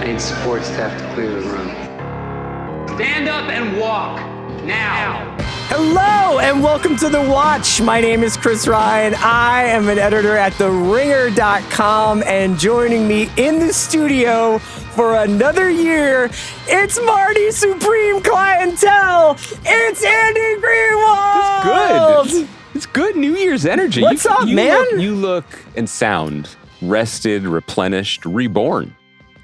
need support staff to clear the room. Stand up and walk, now. Hello and welcome to The Watch. My name is Chris Ryan. I am an editor at TheRinger.com, and joining me in the studio for another year, it's Marty Supreme clientele. It's Andy Greenwald. It's good. It's good New Year's energy. What's up, man? You look and sound rested, replenished, reborn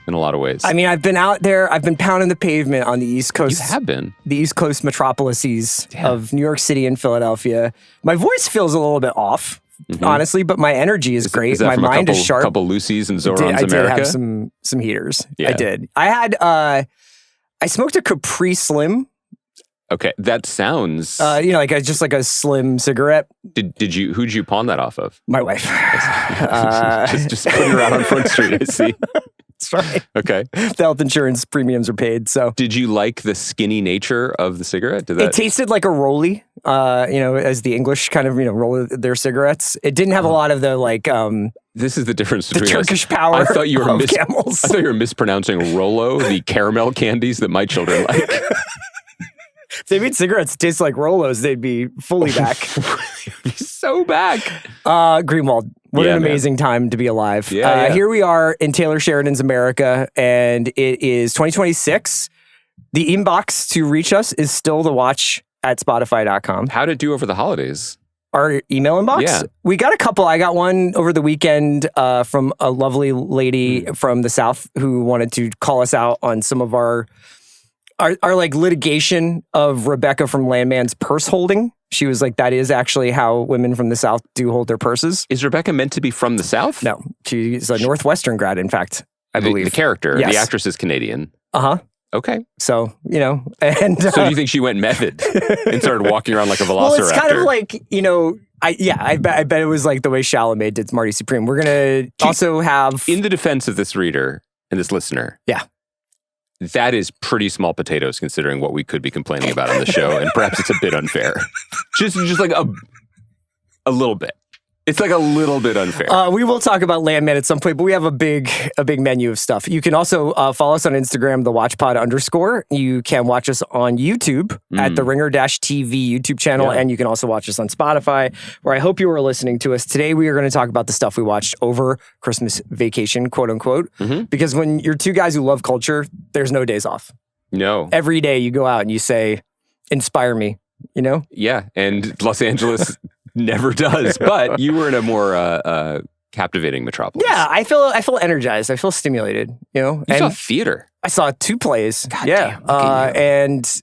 in a lot of ways. I mean, I've been out there. I've been pounding the pavement on the East Coast. You have been. The East Coast metropolises of New York City and Philadelphia. My voice feels a little bit off, honestly, but my energy is great. My mind is sharp. A couple Lucy's and Zorons I did America. have some heaters. Yeah. I did. I had, I smoked a Capri Slim. Okay, that sounds... just like a slim cigarette. Who'd you pawn that off of? My wife. just putting her out on Front Street, I see. That's right. Okay. The health insurance premiums are paid, so. Did you like the skinny nature of the cigarette? It tasted like a rollie, as the English kind of, roll their cigarettes. It didn't have a lot of the, This is the difference between the Turkish power I thought you were Camels. I thought you were mispronouncing Rolo, the caramel candies that my children like. If they made cigarettes taste like Rolos, they'd be fully back. So back. Greenwald, what an amazing time to be alive. Here we are in Taylor Sheridan's America, and it is 2026. The inbox to reach us is still thewatch@spotify.com. How'd it do over the holidays? Our email inbox? Yeah. We got a couple. I got one over the weekend from a lovely lady from the South who wanted to call us out on some of our like litigation of Rebecca from Landman's purse holding. She was like, that is actually how women from the South do hold their purses. Is Rebecca meant to be from the South? No, she's a Northwestern grad, in fact, I believe. The character, yes. The actress is Canadian. Uh-huh. Okay. So, and... So do you think she went method and started walking around like a velociraptor? Well, it's kind of like, I bet it was like the way Chalamet did Marty Supreme. We're going to also have... In the defense of this reader and this listener... Yeah. That is pretty small potatoes considering what we could be complaining about on the show, and perhaps it's a bit unfair. Just like a little bit. It's like a little bit unfair. We will talk about Landman at some point, but we have a big menu of stuff. You can also follow us on Instagram, thewatchpod_. You can watch us on YouTube at the Ringer-TV YouTube channel, and you can also watch us on Spotify, where I hope you are listening to us. Today, we are going to talk about the stuff we watched over Christmas vacation, quote unquote, because when you're two guys who love culture, there's no days off. No. Every day you go out and you say, inspire me, Yeah, and Los Angeles... never does, but you were in a more captivating metropolis. Yeah, I feel energized. I feel stimulated, You saw theater. I saw 2 plays. God damn, and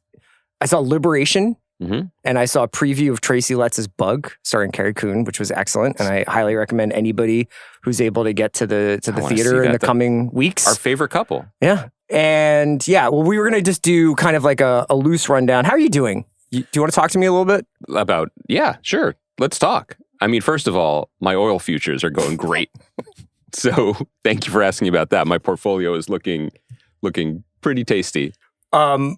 I saw Liberation, and I saw a preview of Tracy Letts' Bug, starring Carrie Coon, which was excellent, and I highly recommend anybody who's able to get to the theater in the coming weeks. Our favorite couple. Yeah. And we were going to just do kind of like a loose rundown. How are you doing? Do you want to talk to me a little bit? Yeah, sure. Let's talk. I mean, first of all, my oil futures are going great. So thank you for asking about that. My portfolio is looking pretty tasty. I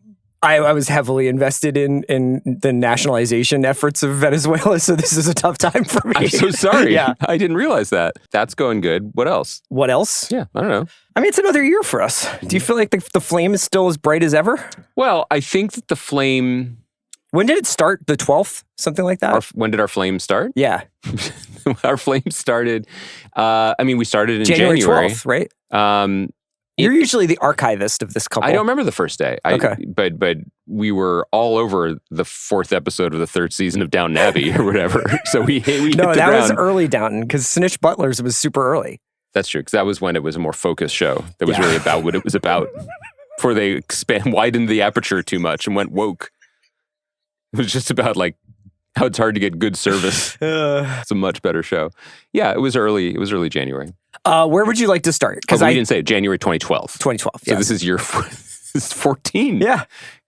was heavily invested in the nationalization efforts of Venezuela, so this is a tough time for me. I'm so sorry. Yeah. I didn't realize that. That's going good. What else? What else? Yeah, I don't know. I mean, it's another year for us. Do you feel like the flame is still as bright as ever? Well, I think that the flame... When did it start? The 12th? Something like that? When did our flame start? Yeah. Our flame started, we started in January January. 12th, right? You're usually the archivist of this couple. I don't remember the first day. Okay. But we were all over the 4th episode of the 3rd season of Downton Abbey or whatever. So we hit the ground. No, that was early Downton, because Snitch Butler's was super early. That's true, because that was when it was a more focused show that was really about what it was about. Before they widened the aperture too much and went woke. It was just about like how it's hard to get good service. It's a much better show. Yeah, it was early January. Where would you like to start? Because we didn't say it, January 2012. 2012, So this is this is 14. Yeah.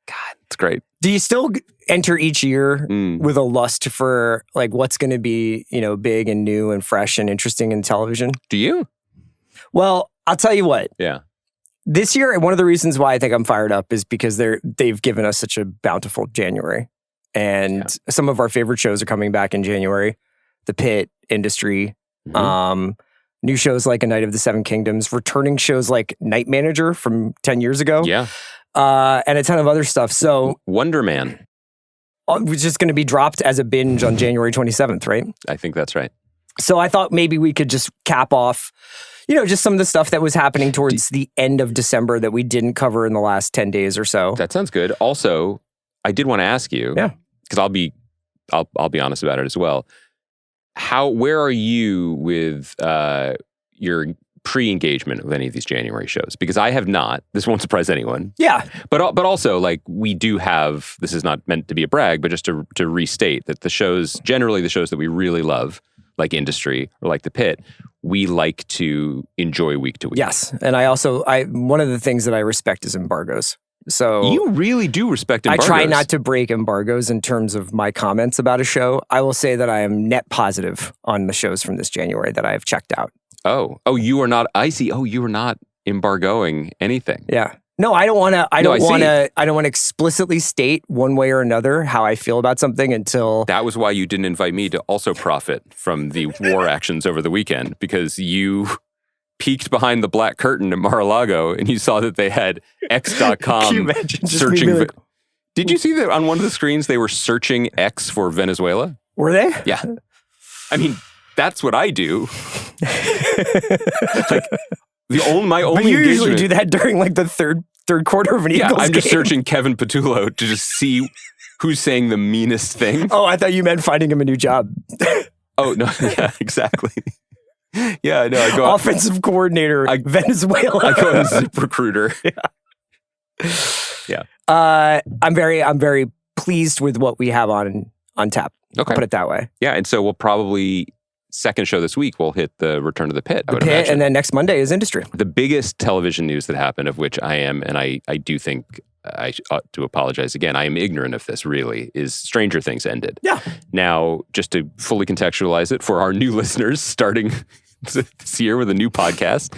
God, it's great. Do you still enter each year with a lust for like what's going to be, big and new and fresh and interesting in television? Do you? Well, I'll tell you what. Yeah. This year, one of the reasons why I think I'm fired up is because they've given us such a bountiful January. And some of our favorite shows are coming back in January. The Pit, Industry, New shows like A Night of the Seven Kingdoms, returning shows like Night Manager from 10 years ago. Yeah. And a ton of other stuff. So Wonder Man. It's just going to be dropped as a binge on January 27th, right? I think that's right. So I thought maybe we could just cap off, just some of the stuff that was happening towards the end of December that we didn't cover in the last 10 days or so. That sounds good. Also, I did want to ask you, because I'll be honest about it as well. Where are you with your pre-engagement with any of these January shows? Because I have not. This won't surprise anyone. Yeah. But also, like, we do have, this is not meant to be a brag, but just to restate that generally the shows that we really love, like Industry or like The Pit, we like to enjoy week to week. Yes. And one of the things that I respect is embargoes. So you really do respect embargoes. I try not to break embargoes in terms of my comments about a show. I will say that I am net positive on the shows from this January that I have checked out. Oh, you are not. I see. Oh, you are not embargoing anything. Yeah. No, I don't want to. I don't want to explicitly state one way or another how I feel about something until. That was why you didn't invite me to also profit from the war actions over the weekend, because you peeked behind the black curtain at Mar-a-Lago and you saw that they had X.com searching. Did you see that on one of the screens they were searching X for Venezuela? Were they? Yeah. I mean, that's what I do. Like my only. But you engagement, usually do that during like the third quarter of an Eagles game. I'm just searching Kevin Patullo to just see who's saying the meanest thing. Oh, I thought you meant finding him a new job. Oh no! Yeah, exactly. Yeah, no. I go offensive coordinator, Venezuela. I go on ZipRecruiter. Yeah. I'm very pleased with what we have on tap. Okay. I'll put it that way. Yeah, and so we'll probably second show this week. We'll hit the Return to the Pit. The Pit, and then next Monday is Industry. The biggest television news that happened, of which I am, and I do think I ought to apologize again. I am ignorant of this. Really, is Stranger Things ended? Yeah. Now, just to fully contextualize it for our new listeners, starting this year with a new podcast,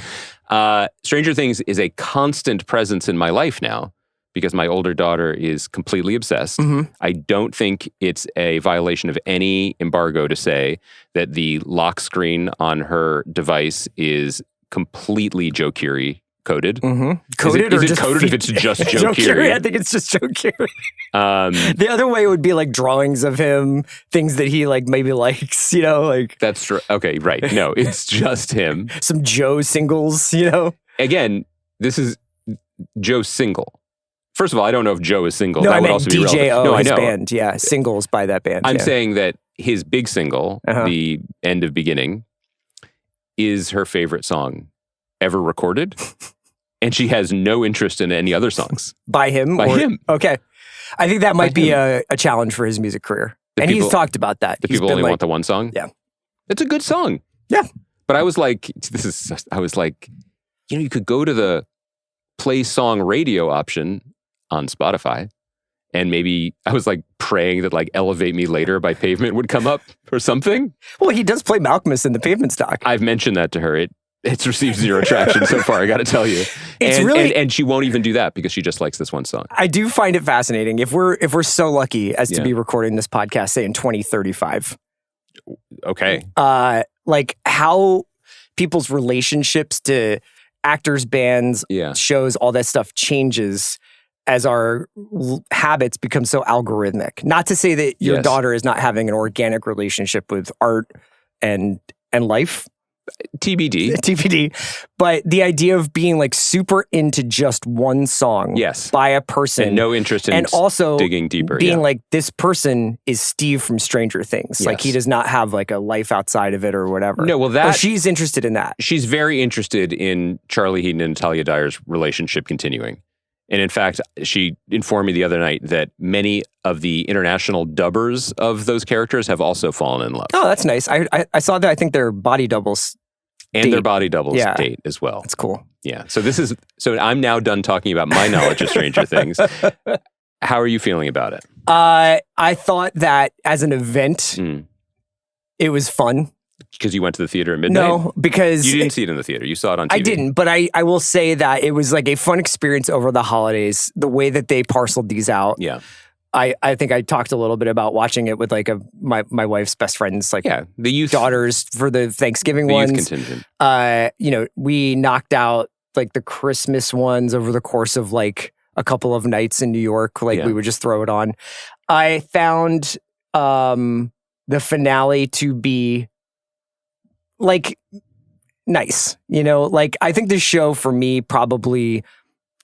Stranger Things is a constant presence in my life now because my older daughter is completely obsessed. Mm-hmm. I don't think it's a violation of any embargo to say that the lock screen on her device is completely Joe Keery coded. Mm-hmm. Coded is it coded if it's just Joe Keery? I think it's just Joe Keery. The other way would be like drawings of him, things that he like maybe likes, like. That's true. Okay, right. No, it's just him. Some Joe singles, Again, this is Joe's single. First of all, I don't know if Joe is single. No, that I would meant also be DJO, relevant. No, his I know. band. Yeah, singles by that band. I'm saying that his big single, The End of Beginning, is her favorite song ever recorded. And she has no interest in any other songs. By him? By him. Okay. I think that might be a challenge for his music career. He's talked about that. The people only want the one song? Yeah. It's a good song. Yeah. But I was like, you could go to the play song radio option on Spotify. And maybe I was like praying that like Elevate Me Later by Pavement would come up or something. Well, he does play Malcolmus in the Pavement stock. I've mentioned that to her. It's received zero traction so far, I got to tell you. And she won't even do that because she just likes this one song. I do find it fascinating. If we're so lucky as to be recording this podcast, say in 2035. Okay. Like how people's relationships to actors, bands, shows, all that stuff changes as our habits become so algorithmic. Not to say that your daughter is not having an organic relationship with art and life. TBD. But the idea of being like super into just one song by a person. And no interest in and also digging deeper. Being like, this person is Steve from Stranger Things. Like he does not have like a life outside of it or whatever. No, well she's interested in that. She's very interested in Charlie Heaton and Natalia Dyer's relationship continuing. And in fact, she informed me the other night that many of the international dubbers of those characters have also fallen in love. Oh, that's nice. I saw that. I think they're body doubles. And their body doubles date as well. That's cool. Yeah. So I'm now done talking about my knowledge of Stranger Things. How are you feeling about it? I thought that as an event, it was fun. Because you went to the theater at midnight? No, because... You didn't see it in the theater. You saw it on TV. I didn't, but I will say that it was like a fun experience over the holidays, the way that they parceled these out. Yeah. I think I talked a little bit about watching it with like my wife's best friends, like the youth daughters for the Thanksgiving ones. Youth contingent. We knocked out like the Christmas ones over the course of like a couple of nights in New York. Like we would just throw it on. I found the finale to be like nice, like I think the show for me probably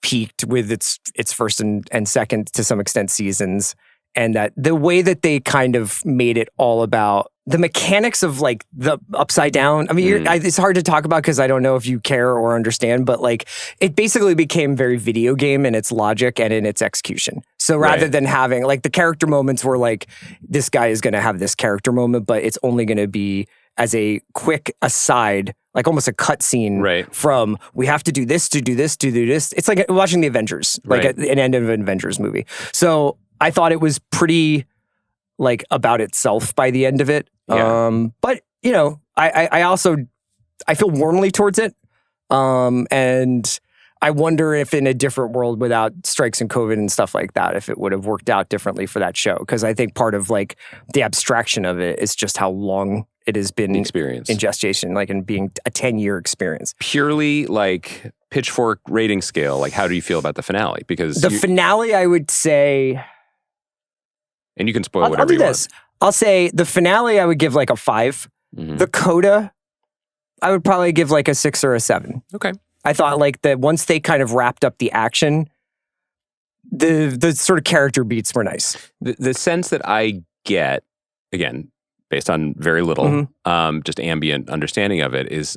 peaked with its first and second to some extent seasons, and that the way that they kind of made it all about the mechanics of like the upside down. I mean, it's hard to talk about because I don't know if you care or understand, but like it basically became very video game in its logic and in its execution. So rather than having like the character moments were like, this guy is going to have this character moment, but it's only going to be as a quick aside, like almost a cut scene from we have to do this, to do this, to do this. It's like watching the Avengers, like an end of an Avengers movie. So I thought it was pretty like about itself by the end of it. But I feel warmly towards it. And I wonder if in a different world without strikes and COVID and stuff like that, if it would have worked out differently for that show. Because I think part of like the abstraction of it is just how long it has been in gestation, like in being a 10-year experience. Purely like pitchfork rating scale, like how do you feel about the finale? Because the finale, I would say... And you can spoil whatever you want. I'll say the finale I would give like a 5. The coda, I would probably give like a 6 or a 7. Okay. I thought like that once they kind of wrapped up the action, the sort of character beats were nice. The sense that I get, again, based on very little, just ambient understanding of it, is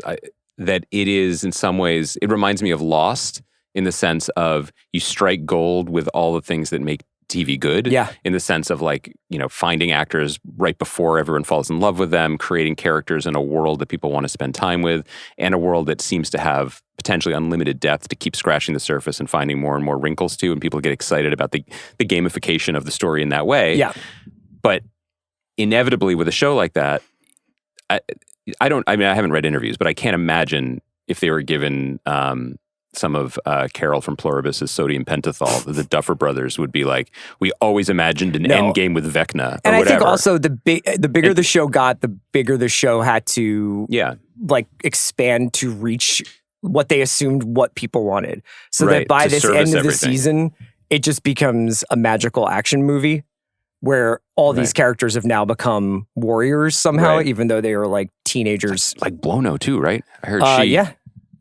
that it is in some ways, it reminds me of Lost in the sense of you strike gold with all the things that make TV good. Yeah. In the sense of like, finding actors right before everyone falls in love with them, creating characters in a world that people want to spend time with, and a world that seems to have potentially unlimited depth to keep scratching the surface and finding more and more wrinkles to, and people get excited about the gamification of the story in that way. Yeah. But inevitably with a show like that, I haven't read interviews, but I can't imagine if they were given some of Carol from Pluribus's sodium pentothal, the Duffer Brothers would be like, we always imagined an end game with Vecna, or and whatever. I think also the bigger the show got, the bigger the show had to like expand to reach what they assumed what people wanted. So that by this end of the season, it just becomes a magical action movie where all these characters have now become warriors somehow, even though they are like teenagers. Like Buono too, right? I heard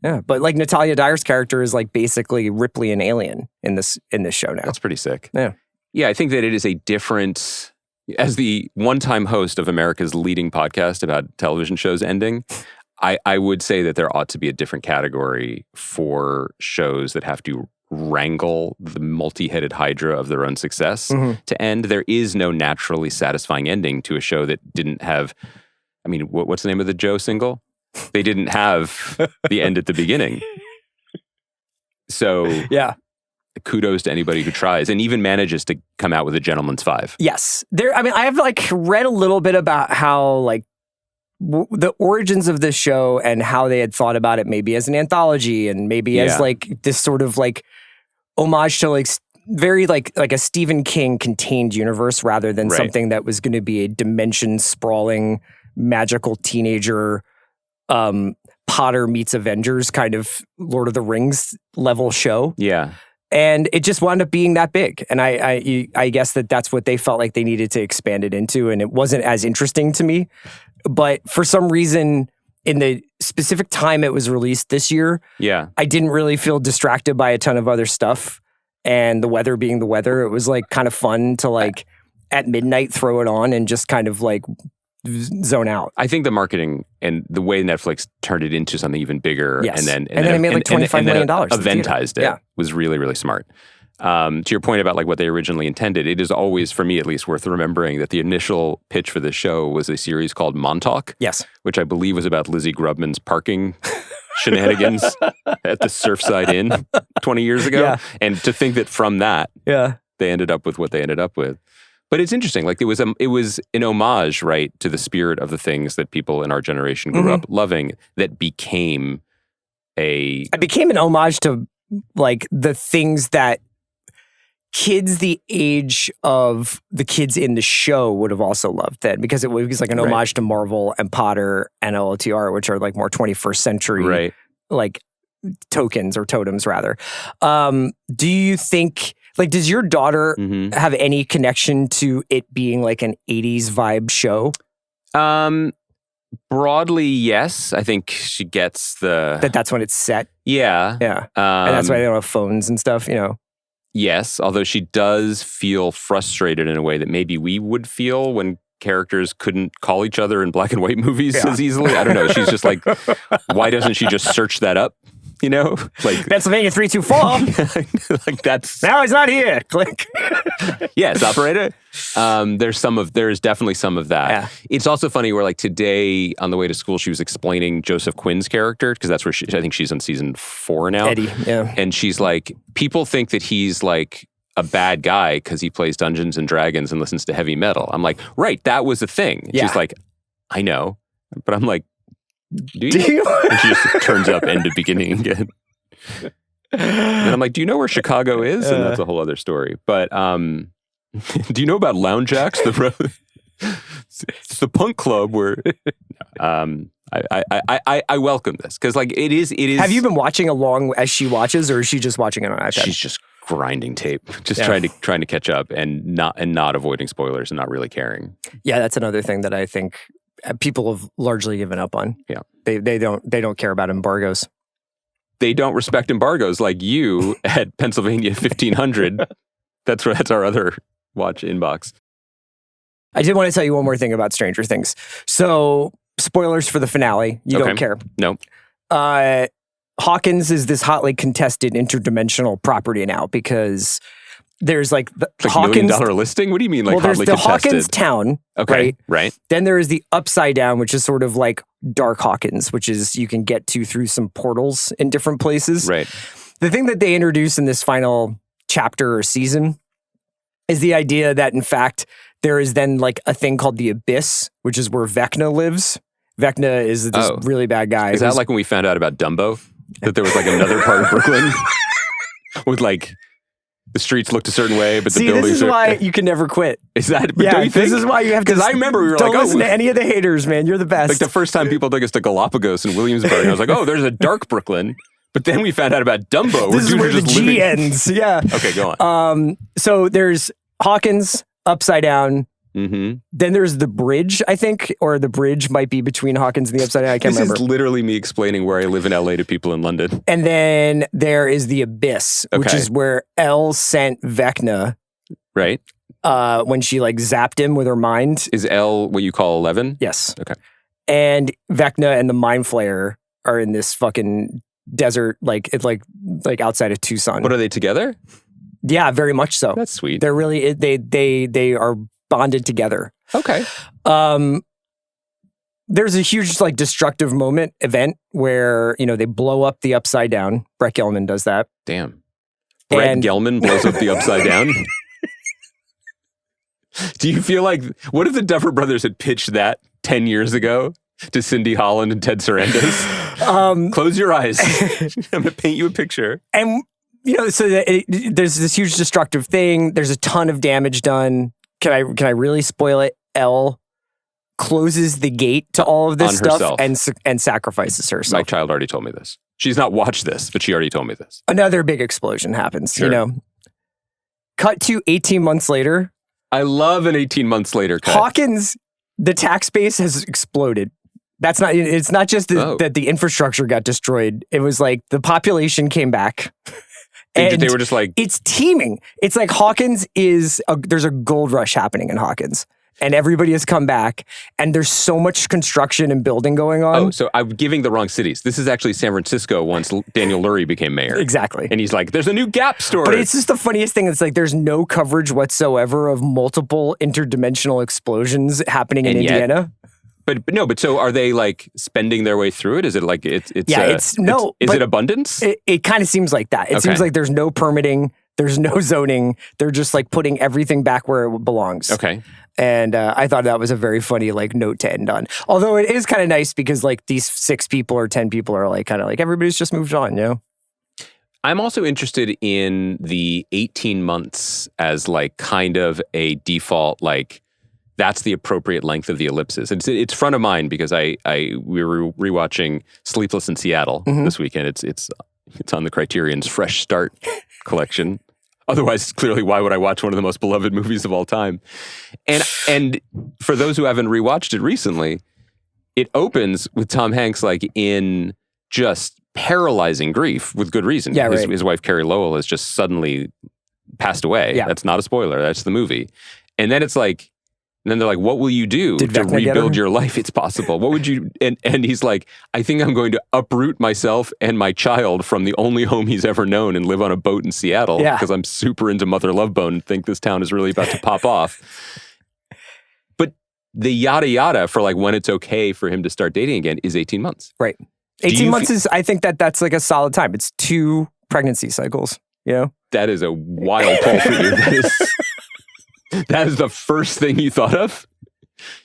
Yeah, but like Natalia Dyer's character is like basically Ripley and Alien in this show now. That's pretty sick. Yeah. Yeah, I think that it is a different, as the one-time host of America's leading podcast about television shows ending, I would say that there ought to be a different category for shows that have to wrangle the multi-headed hydra of their own success to end. There is no naturally satisfying ending to a show that didn't have, I mean, what's the name of the Joe single? They didn't have the end at the beginning. So kudos to anybody who tries and even manages to come out with a gentleman's 5. Yes. I have like read a little bit about how like the origins of this show and how they had thought about it maybe as an anthology and maybe as like this sort of like homage to like very like a Stephen King contained universe rather than something that was going to be a dimension sprawling magical teenager Potter meets Avengers kind of Lord of the Rings level show. Yeah. And it just wound up being that big. And I guess that's what they felt like they needed to expand it into. And it wasn't as interesting to me. But for some reason, in the specific time it was released this year, I didn't really feel distracted by a ton of other stuff. And the weather being the weather, it was like kind of fun to like at midnight throw it on and just kind of like zone out. I think the marketing and the way Netflix turned it into something even bigger, and then it made like $25 million. Eventized it was really, really smart. To your point about like what they originally intended, it is always, for me at least, worth remembering that the initial pitch for this show was a series called Montauk, which I believe was about Lizzie Grubman's parking shenanigans at the Surfside Inn 20 years ago. And to think that from that, they ended up with what they ended up with. But it's interesting. Like it was an homage, right, to the spirit of the things that people in our generation grew up loving. That became an homage to like the things that kids the age of the kids in the show would have also loved that because it was like an homage to Marvel and Potter and LOTR, which are like more 21st century like tokens or totems rather. Do you think, like, does your daughter have any connection to it being like an 80s vibe show? Broadly, yes. I think she gets that's when it's set. Yeah. Yeah. And that's why they don't have phones and stuff, you know? Yes, although she does feel frustrated in a way that maybe we would feel when characters couldn't call each other in black and white movies as easily. I don't know. She's just like, why doesn't she just search that up? You know, like Pennsylvania 324. like that's now he's not here. Click. Yes, operator. There's definitely some of that. Yeah. It's also funny where like today on the way to school, she was explaining Joseph Quinn's character because that's where I think she's on season 4 now. Eddie, yeah. And she's like, people think that he's like a bad guy because he plays Dungeons and Dragons and listens to heavy metal. I'm like, right, that was a thing. Yeah. She's like, I know, but I'm like, do you? And she just turns up end of beginning again. And I'm like, do you know where Chicago is? And that's a whole other story. But do you know about Lounge Acts? It's the punk club where I welcome this because like it is. Have you been watching along as she watches, or is she just watching it on iPad? She's just grinding tape, just trying to catch up and not avoiding spoilers and not really caring. Yeah, that's another thing that I think people have largely given up on. Yeah, they don't care about embargoes. They don't respect embargoes like you at Pennsylvania 1500. That's our other watch inbox. I did want to tell you one more thing about Stranger Things. So, spoilers for the finale. You don't care. No. Hawkins is this hotly contested interdimensional property now because there's like the Hawkins $1 million listing. What do you mean, like there's hotly the contested? Hawkins town. Okay, right. Then there is the Upside Down, which is sort of like Dark Hawkins, which is you can get to through some portals in different places. Right. The thing that they introduce in this final chapter or season is the idea that in fact there is then like a thing called the Abyss, which is where Vecna lives. Vecna is this really bad guy. Is that like when we found out about Dumbo? That there was like another part of Brooklyn with like the streets looked a certain way, but the buildings. This is why you can never quit. Is that? Yeah, don't you think? This is why you have to. Because I remember we were don't like, listen to any of the haters, man. You're the best. Like the first time people took us to Galapagos and Williamsburg, I was like, oh, there's a dark Brooklyn. But then we found out about Dumbo. This is where the G ends. Yeah. Okay, go on. So there's Hawkins, Upside Down. Mm-hmm. Then there's the bridge, I think, or the bridge might be between Hawkins and the Upside Down. I can't remember. This is literally me explaining where I live in LA to people in London. And then there is the Abyss, which is where Elle sent Vecna. Right. When she like zapped him with her mind. Is Elle what you call 11? Yes. Okay. And Vecna and the Mind Flayer are in this fucking desert, like it's like outside of Tucson. But are they together? Yeah, very much so. That's sweet. They're really they are bonded together. Okay. There's a huge like destructive event where, you know, they blow up the Upside Down. Brett Gelman does that. Damn. Brett Gelman blows up the Upside Down? Do you feel like, what if the Duffer Brothers had pitched that 10 years ago to Cindy Holland and Ted Sarandos? Close your eyes. I'm going to paint you a picture. And, you know, so there's this huge destructive thing. There's a ton of damage done. Can I really spoil it? Elle closes the gate to all of this stuff and sacrifices herself. My child already told me this. She's not watched this, but she already told me this. Another big explosion happens, you know. Cut to 18 months later. I love an 18 months later cut. Hawkins, the tax base has exploded. It's not just that the infrastructure got destroyed. It was like the population came back. And they were just like... It's teeming. It's like Hawkins there's a gold rush happening in Hawkins. And everybody has come back. And there's so much construction and building going on. Oh, so I'm giving the wrong cities. This is actually San Francisco once Daniel Lurie became mayor. Exactly. And he's like, there's a new Gap store. But it's just the funniest thing. It's like there's no coverage whatsoever of multiple interdimensional explosions happening in Indiana. But so are they like spending their way through it? Is it like is it abundance? It kind of seems like that. It seems like there's no permitting, there's no zoning. They're just like putting everything back where it belongs. Okay. And I thought that was a very funny like note to end on. Although it is kind of nice because like these 6 people or 10 people are like kind of like everybody's just moved on, you know? I'm also interested in the 18 months as like kind of a default, like that's the appropriate length of the ellipses. It's front of mind because we were rewatching Sleepless in Seattle this weekend. It's on the Criterion's Fresh Start collection. Otherwise, clearly, why would I watch one of the most beloved movies of all time? And for those who haven't rewatched it recently, it opens with Tom Hanks like in just paralyzing grief with good reason. Yeah, right. His wife, Carrie Lowell, has just suddenly passed away. Yeah. That's not a spoiler. That's the movie. And then it's like, and then they're like, what will you do Did to Vecna get rebuild her? your life? It's possible. What would you, and he's like, I think I'm going to uproot myself and my child from the only home he's ever known and live on a boat in Seattle because I'm super into Mother Love Bone and think this town is really about to pop off. But the yada yada for like when it's okay for him to start dating again is 18 months. Right. 18 months is, I think that's like a solid time. It's 2 pregnancy cycles, you know? That is a wild pull for you. That is the first thing you thought of?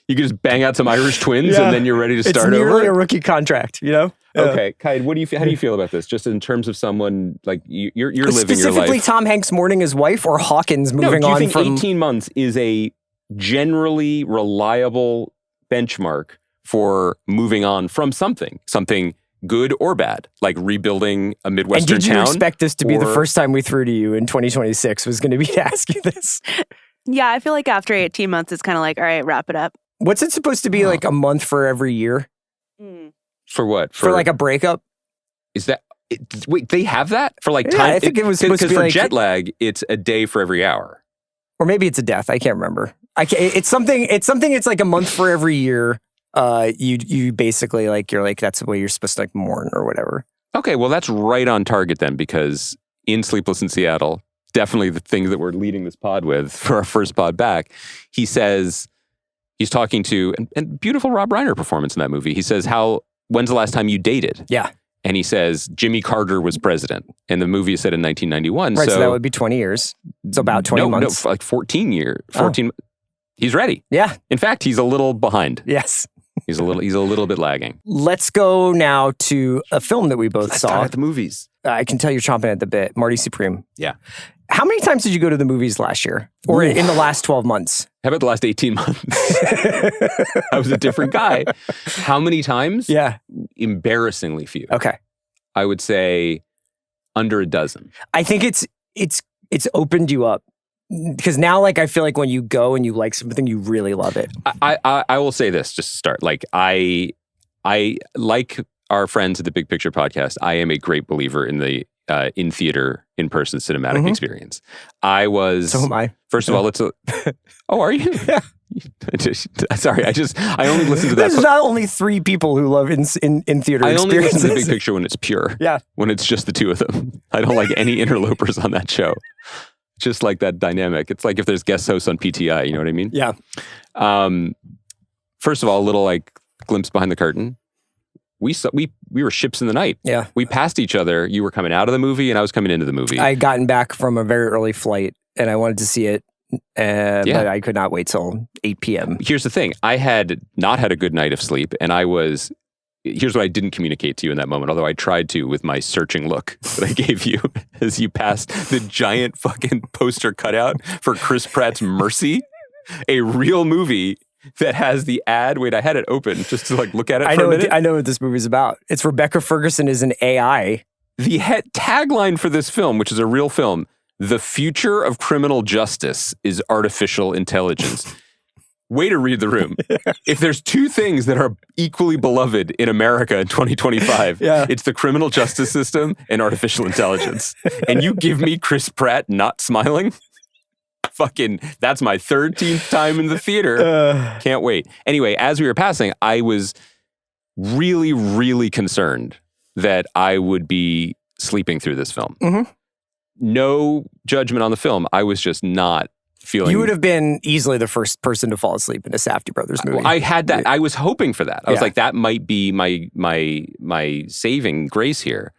You could just bang out some Irish twins and then you're ready to start over? It's nearly over? a rookie contract, you know? Okay, Kai, how do you feel about this? Just in terms of someone, like, you're living your life. Specifically Tom Hanks mourning his wife or Hawkins moving on from... Do you think 18 months is a generally reliable benchmark for moving on from something good or bad, like rebuilding a Midwestern town? And did you expect this to be the first time we threw to you in 2026 was going to be to ask you this? Yeah, I feel like after 18 months, it's kind of like, all right, wrap it up. What's it supposed to be, like a month for every year? For what? For like a breakup? Is that... Wait, they have that? For like time? Yeah, I think it was supposed to be for like... jet lag, it's a day for every hour. Or maybe it's a death. I can't remember. It's something. It's like a month for every year. You basically like you're like that's the way you're supposed to like mourn or whatever. Okay, well that's right on target then, because in Sleepless in Seattle, definitely the thing that we're leading this pod with for our first pod back, he says he's talking to and beautiful Rob Reiner performance in that movie. He says, when's the last time you dated? Yeah. And he says Jimmy Carter was president, and the movie is set in 1991. Right, so that would be 20 years. It's about 20 months. No, like 14 years. 14. Oh. He's ready. Yeah. In fact, he's a little behind. Yes. He's a little bit lagging. Let's go now to a film that we both saw. Let's talk at the movies. I can tell you're chomping at the bit. Marty Supreme. Yeah. How many times did you go to the movies last year? Or in the last 12 months? How about the last 18 months? I was a different guy. How many times? Yeah. Embarrassingly few. Okay. I would say under a dozen. I think it's opened you up. Because now, like, I feel like when you go and you like something, you really love it. I will say this just to start. Like, I like our friends at the Big Picture Podcast. I am a great believer in the in theater, in person cinematic experience. I was. So am I. First of all, oh, are you? Yeah. Sorry, I only listen to that. There's not only 3 people who love in theater I experiences. only listen to the Big Picture when it's pure. Yeah. When it's just the 2 of them. I don't like any interlopers on that show. Just like that dynamic. It's like if there's guest hosts on PTI, you know what I mean? Yeah. First of all, a little like glimpse behind the curtain. We were ships in the night. Yeah. We passed each other. You were coming out of the movie and I was coming into the movie. I had gotten back from a very early flight and I wanted to see it. But I could not wait till 8 p.m. Here's the thing. I had not had a good night of sleep and here's what I didn't communicate to you in that moment, although I tried to with my searching look that I gave you as you passed the giant fucking poster cutout for Chris Pratt's Mercy, a real movie that has the ad. Wait, I had it open just to like look at it for a minute. I know what this movie's about. It's Rebecca Ferguson is an AI. The tagline for this film, which is a real film, "The future of criminal justice is artificial intelligence." Way to read the room. If there's 2 things that are equally beloved in America in 2025, it's the criminal justice system and artificial intelligence. And you give me Chris Pratt not smiling? Fucking, that's my 13th time in the theater. Can't wait. Anyway, as we were passing, I was really, really concerned that I would be sleeping through this film. Mm-hmm. No judgment on the film. I was just not feeling. You would have been easily the first person to fall asleep in a Safdie Brothers movie. I had that. I was hoping for that. I was like, that might be my saving grace here.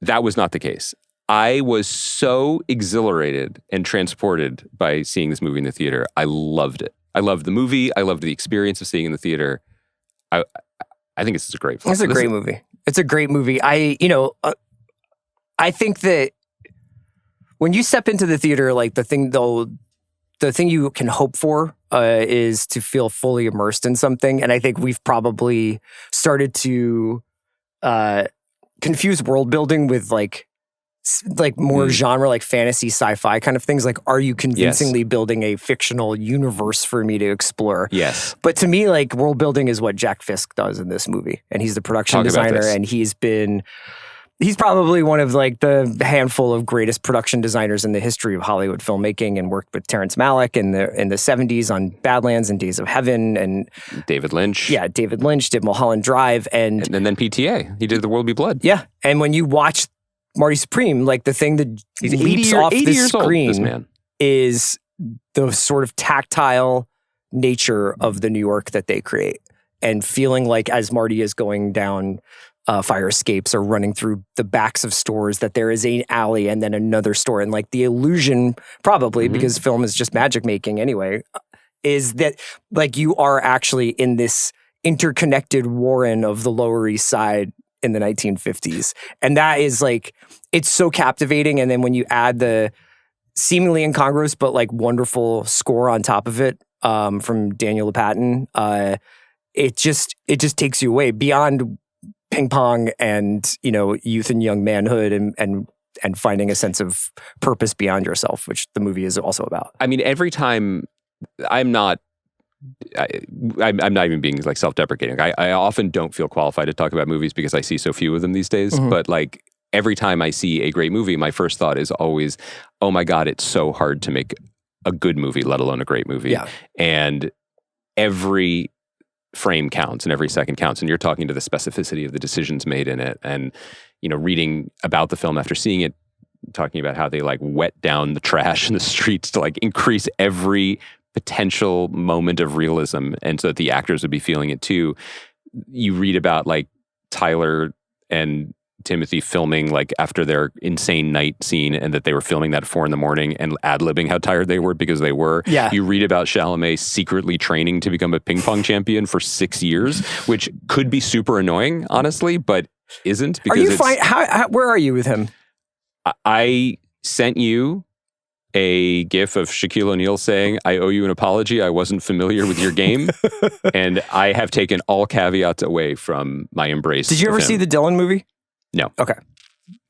That was not the case. I was so exhilarated and transported by seeing this movie in the theater. I loved it. I loved the movie. I loved the experience of seeing it in the theater. I think this is a great film. It's a great movie. It's a great movie. I think that when you step into the theater, like the thing you can hope for is to feel fully immersed in something. And I think we've probably started to confuse world building with like more genre, like fantasy, sci-fi kind of things. Like, are you convincingly building a fictional universe for me to explore? Yes. But to me, like, world building is what Jack Fisk does in this movie. And he's the production designer, and he's probably one of like the handful of greatest production designers in the history of Hollywood filmmaking, and worked with Terrence Malick in the 70s on Badlands and Days of Heaven, and David Lynch. Yeah, David Lynch did Mulholland Drive, and then PTA. He did The World Be Blood. Yeah, and when you watch Marty Supreme, like the thing that leaps off the screen is the sort of tactile nature of the New York that they create, and feeling like as Marty is going down fire escapes or running through the backs of stores, that there is an alley and then another store. And like the illusion, probably because film is just magic making anyway, is that like you are actually in this interconnected warren of the Lower East Side in the 1950s. And that is like, it's so captivating. And then when you add the seemingly incongruous but like wonderful score on top of it from Daniel Lopatin, it just takes you away beyond ping pong and, you know, youth and young manhood and finding a sense of purpose beyond yourself, which the movie is also about. I mean, every time I'm not even being like self-deprecating. I often don't feel qualified to talk about movies because I see so few of them these days. But like every time I see a great movie, my first thought is always, oh my God, it's so hard to make a good movie, let alone a great movie. Yeah. And every frame counts and every second counts. And you're talking to the specificity of the decisions made in it. And, you know, reading about the film after seeing it, talking about how they like wet down the trash in the streets to like increase every potential moment of realism, and so that the actors would be feeling it too. You read about like Tyler and Timothée filming like after their insane night scene, and that they were filming that at 4 a.m. and ad-libbing how tired they were because they were. Yeah. You read about Chalamet secretly training to become a ping pong champion for 6 years, which could be super annoying, honestly, but isn't. Because are you fine? Where are you with him? I sent you a gif of Shaquille O'Neal saying, "I owe you an apology. I wasn't familiar with your game." And I have taken all caveats away from my embrace. Did you ever see the Dylan movie? No. Okay.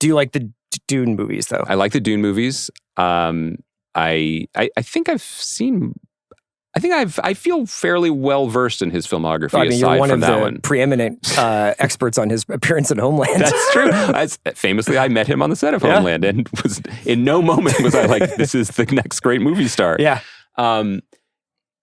Do you like the Dune movies though? I like the Dune movies. I think I've seen. I feel fairly well versed in his filmography. I mean, aside you're one from of that the one. preeminent experts on his appearance in Homeland. That's true. Famously, I met him on the set of Homeland, and was in no moment was I like, "This is the next great movie star." Yeah.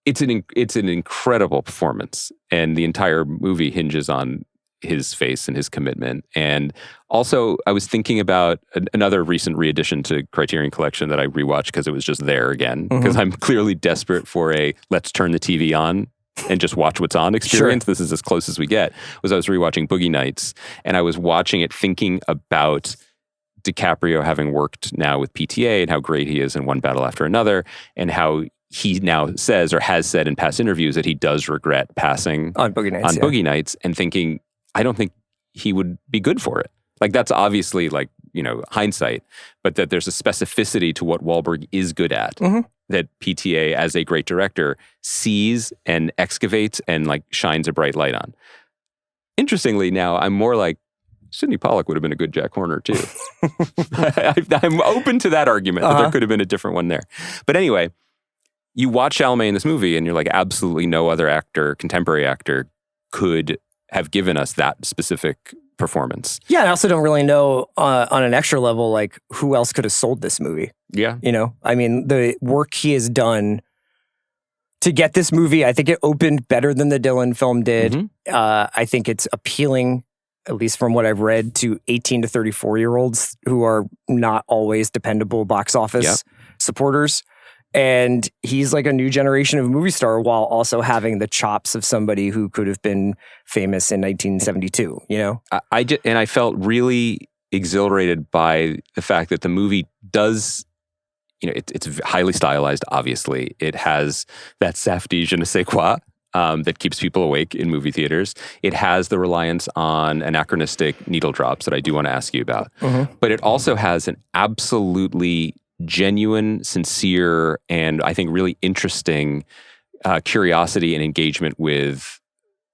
It's an incredible performance, and the entire movie hinges on his face and his commitment. And also, I was thinking about another recent re-edition to Criterion Collection that I rewatched because it was just there again. Because I'm clearly desperate for a let's turn the TV on and just watch what's on experience. Sure. This is as close as we get. I was rewatching Boogie Nights, and I was watching it thinking about DiCaprio having worked now with PTA and how great he is in One Battle After Another, and how he now says or has said in past interviews that he does regret passing on Boogie Nights, and thinking, I don't think he would be good for it. Like, that's obviously like, you know, hindsight, but that there's a specificity to what Wahlberg is good at that PTA as a great director sees and excavates and like shines a bright light on. Interestingly, now I'm more like, Sidney Pollack would have been a good Jack Horner too. I'm open to that argument that there could have been a different one there. But anyway, you watch Chalamet in this movie and you're like, absolutely no other actor, contemporary actor, could have given us that specific performance. Yeah, I also don't really know on an extra level, like, who else could have sold this movie. Yeah. You know, I mean, the work he has done to get this movie, I think it opened better than the Dylan film did. I think it's appealing, at least from what I've read, to 18 to 34-year-olds who are not always dependable box office supporters. And he's like a new generation of movie star while also having the chops of somebody who could have been famous in 1972, you know? I felt really exhilarated by the fact that the movie does, you know, it's highly stylized, obviously. It has that Safdie je ne sais quoi that keeps people awake in movie theaters. It has the reliance on anachronistic needle drops that I do want to ask you about. But it also has an absolutely genuine, sincere, and I think really interesting curiosity and engagement with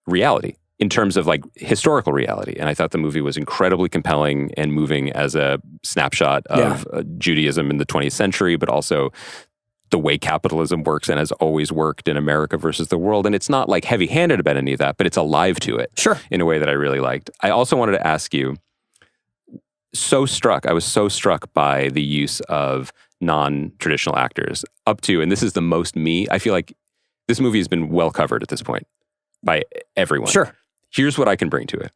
reality in terms of like historical reality. And I thought the movie was incredibly compelling and moving as a snapshot of Judaism in the 20th century, but also the way capitalism works and has always worked in America versus the world. And it's not like heavy-handed about any of that, but it's alive to it in a way that I really liked. I also wanted to ask you, I was so struck by the use of non-traditional actors up to, and this is the most me, I feel like this movie has been well covered at this point by everyone. Sure. Here's what I can bring to it.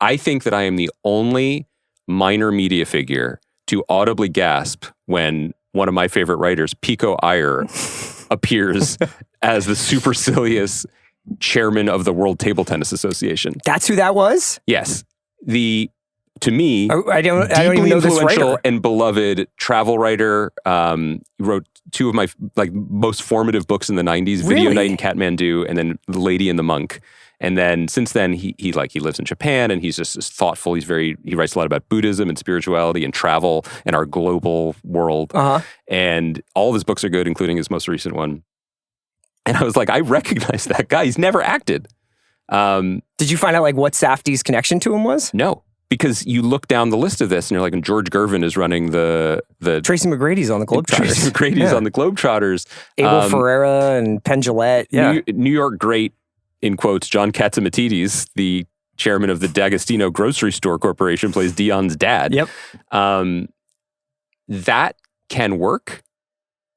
I think that I am the only minor media figure to audibly gasp when one of my favorite writers, Pico Iyer, appears as the supercilious chairman of the World Table Tennis Association. That's who that was? Yes. To me, I don't even know this influential writer. and beloved travel writer. He wrote two of my most formative books in the 90s, Video Night in Kathmandu, and then The Lady and the Monk. And then since then, he lives in Japan, and he's just thoughtful. He writes a lot about Buddhism and spirituality and travel and our global world. And all of his books are good, including his most recent one. And I was like, I recognize that guy. He's never acted. Did you find out like what Safdie's connection to him was? No. Because you look down the list of this and you're like, and George Gervin is running the Tracy McGrady's on the Globetrotters. Tracy McGrady's on the Globetrotters. Abel Ferreira and Penn Jillette. Yeah. New York great, in quotes, John Katzimatidis, the chairman of the D'Agostino Grocery Store Corporation, plays Dion's dad. Yep. That can work,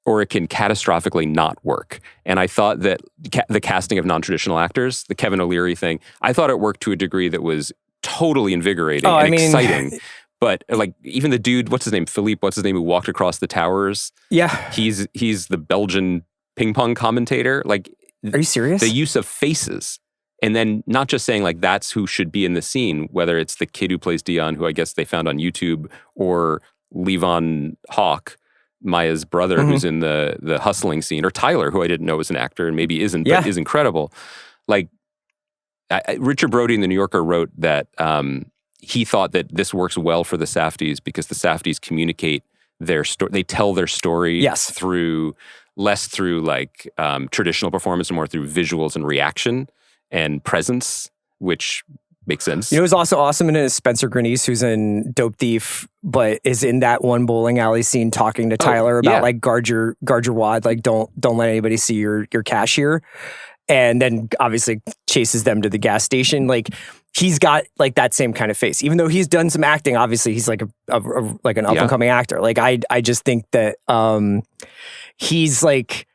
or it can catastrophically not work. And I thought that the casting of non-traditional actors, the Kevin O'Leary thing, I thought it worked to a degree that was totally invigorating and exciting. But like even the dude, Philippe, who walked across the towers? Yeah. He's the Belgian ping pong commentator. Like, are you serious? The use of faces. And then not just saying like that's who should be in the scene, whether it's the kid who plays Dion, who I guess they found on YouTube, or Levon Hawk, Maya's brother, who's in the hustling scene, or Tyler, who I didn't know was an actor and maybe isn't, but is incredible. Like, Richard Brody in The New Yorker wrote that he thought that this works well for the Safdies because the Safdies communicate their story. They tell their story less through like traditional performance and more through visuals and reaction and presence, which makes sense. You know, it was also awesome in it, Spencer Grenese, who's in Dope Thief, but is in that one bowling alley scene talking to Tyler about like guard your wad, like don't let anybody see your cash here. And then obviously chases them to the gas station. Like he's got like that same kind of face, even though he's done some acting. Obviously, he's like an up and coming actor. Like I just think that he's like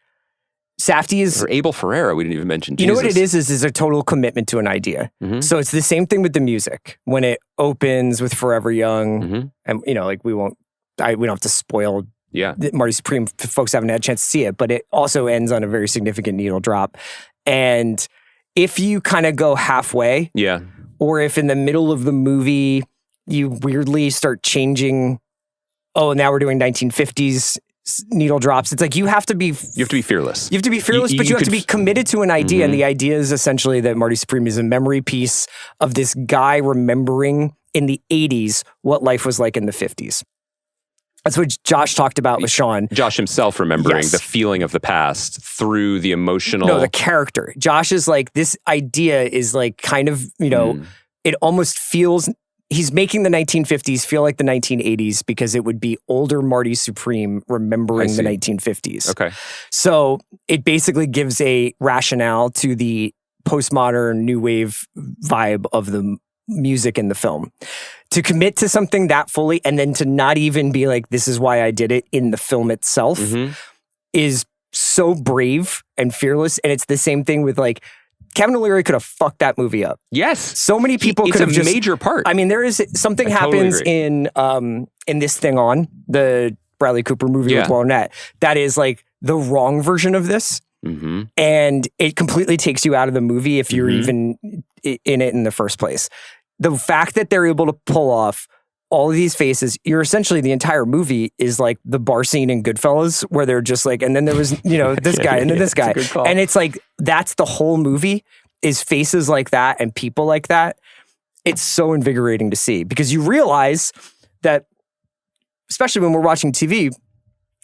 Safdie is. Or Abel Ferreira, we didn't even mention. You know what it is a total commitment to an idea. So it's the same thing with the music when it opens with Forever Young, and you know, like we don't have to spoil. Marty Supreme, folks haven't had a chance to see it, but it also ends on a very significant needle drop. And if you kind of go halfway, or if in the middle of the movie you weirdly start changing, now we're doing 1950s needle drops. It's like you have to be fearless. You have to be fearless, but you have to be committed to an idea. And the idea is essentially that Marty Supreme is a memory piece of this guy remembering in the 80s what life was like in the 50s. That's what Josh talked about with Sean. Josh himself remembering the feeling of the past through the emotional... No, the character. Josh is like, this idea is like kind of, you know, it almost feels... He's making the 1950s feel like the 1980s because it would be older Marty Supreme remembering the 1950s. Okay. So it basically gives a rationale to the postmodern new wave vibe of the music in the film. To commit to something that fully and then to not even be like, this is why I did it in the film itself is so brave and fearless. And it's the same thing with like, Kevin O'Leary could have fucked that movie up. Yes. So many people could have just... It's a major part. I mean, there is... Something happens in This Thing On, the Bradley Cooper movie with Will Arnett, that is like the wrong version of this. And it completely takes you out of the movie if you're even in it in the first place. The fact that they're able to pull off all of these faces. You're essentially the entire movie is like the bar scene in Goodfellas where they're just like, and then there was, this guy and then this guy. And it's like, that's the whole movie is faces like that and people like that. It's so invigorating to see because you realize that, especially when we're watching TV,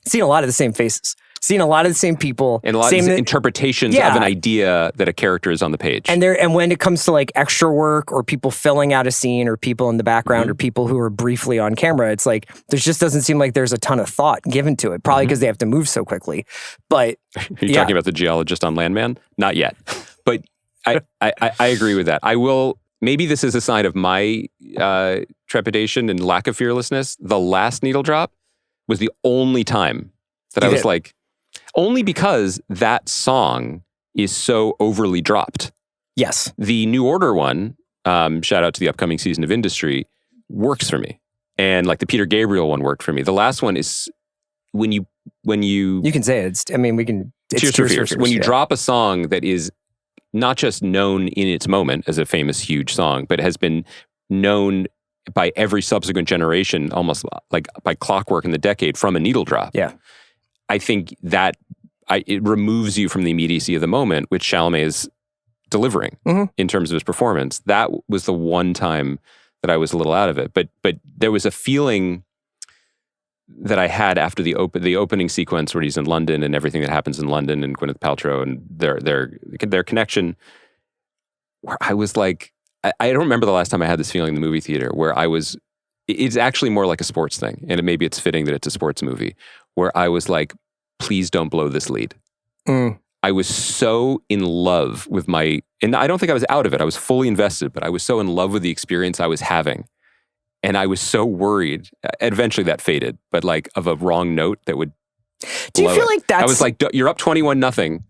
seeing a lot of the same faces, seeing a lot of the same people. And a lot of interpretations of an idea that a character is on the page. And when it comes to like extra work or people filling out a scene or people in the background or people who are briefly on camera, it's like, there just doesn't seem like there's a ton of thought given to it, probably because they have to move so quickly. But are you talking about the geologist on Landman? Not yet. But I agree with that. I will, maybe this is a sign of my trepidation and lack of fearlessness. The last needle drop was the only time that I was like, only because that song is so overly dropped. Yes. The New Order one, shout out to the upcoming season of Industry, works for me. And like the Peter Gabriel one worked for me. The last one is when you can say it. It's Tears for Fears. When you drop a song that is not just known in its moment as a famous, huge song, but has been known by every subsequent generation, almost like by clockwork in the decade from a needle drop. Yeah. I think that it removes you from the immediacy of the moment, which Chalamet is delivering in terms of his performance. That was the one time that I was a little out of it. But there was a feeling that I had after the opening sequence where he's in London and everything that happens in London and Gwyneth Paltrow and their connection, where I was like, I don't remember the last time I had this feeling in the movie theater where it's actually more like a sports thing. And maybe it's fitting that it's a sports movie where I was like, please don't blow this lead. I was so in love with and I don't think I was out of it. I was fully invested, but I was so in love with the experience I was having. And I was so worried. Eventually that faded, but like of a wrong note that would Do you feel like that's... I was like, you're up 21-0.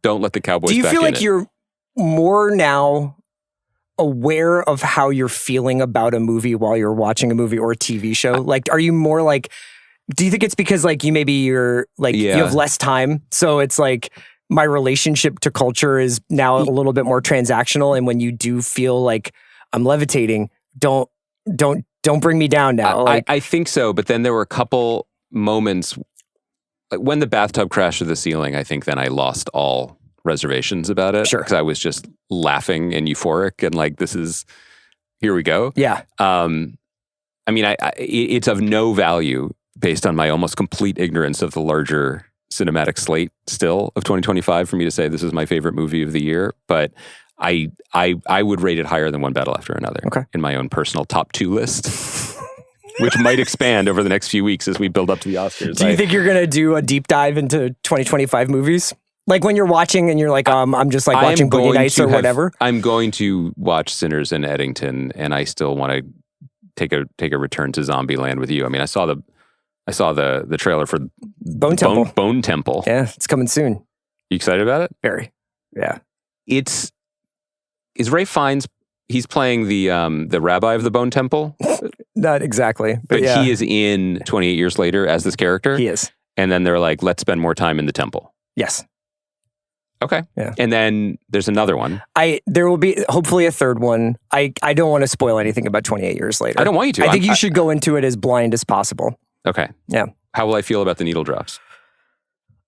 Don't let the Cowboys back in. Do you feel like you're more now aware of how you're feeling about a movie while you're watching a movie or a TV show? Like, are you more like... Do you think it's because like you have less time? So it's like my relationship to culture is now a little bit more transactional. And when you do feel like I'm levitating, don't bring me down now. I think so. But then there were a couple moments like when the bathtub crashed to the ceiling. I think then I lost all reservations about it. Sure. Because I was just laughing and euphoric and like, here we go. Yeah. It's of no value based on my almost complete ignorance of the larger cinematic slate still of 2025 for me to say this is my favorite movie of the year. But I would rate it higher than One Battle After Another in my own personal top 2 list, which might expand over the next few weeks as we build up to the Oscars. Do you think you're going to do a deep dive into 2025 movies? Like when you're watching and you're like, I'm just like watching Boogie Nights or whatever. I'm going to watch Sinners and Eddington, and I still want to take a return to Zombieland with you. I mean, I saw the trailer for Bone Temple. Bone Temple. Yeah, it's coming soon. You excited about it? Very. Yeah. Is Ralph Fiennes? He's playing the rabbi of the Bone Temple. Not exactly, but yeah. He is in 28 Years Later as this character. He is. And then they're like, let's spend more time in the temple. Yes. Okay. Yeah. And then there's another one. There will be hopefully a third one. I don't want to spoil anything about 28 Years Later. I don't want you to. I think you should go into it as blind as possible. Okay. Yeah. How will I feel about the needle drops?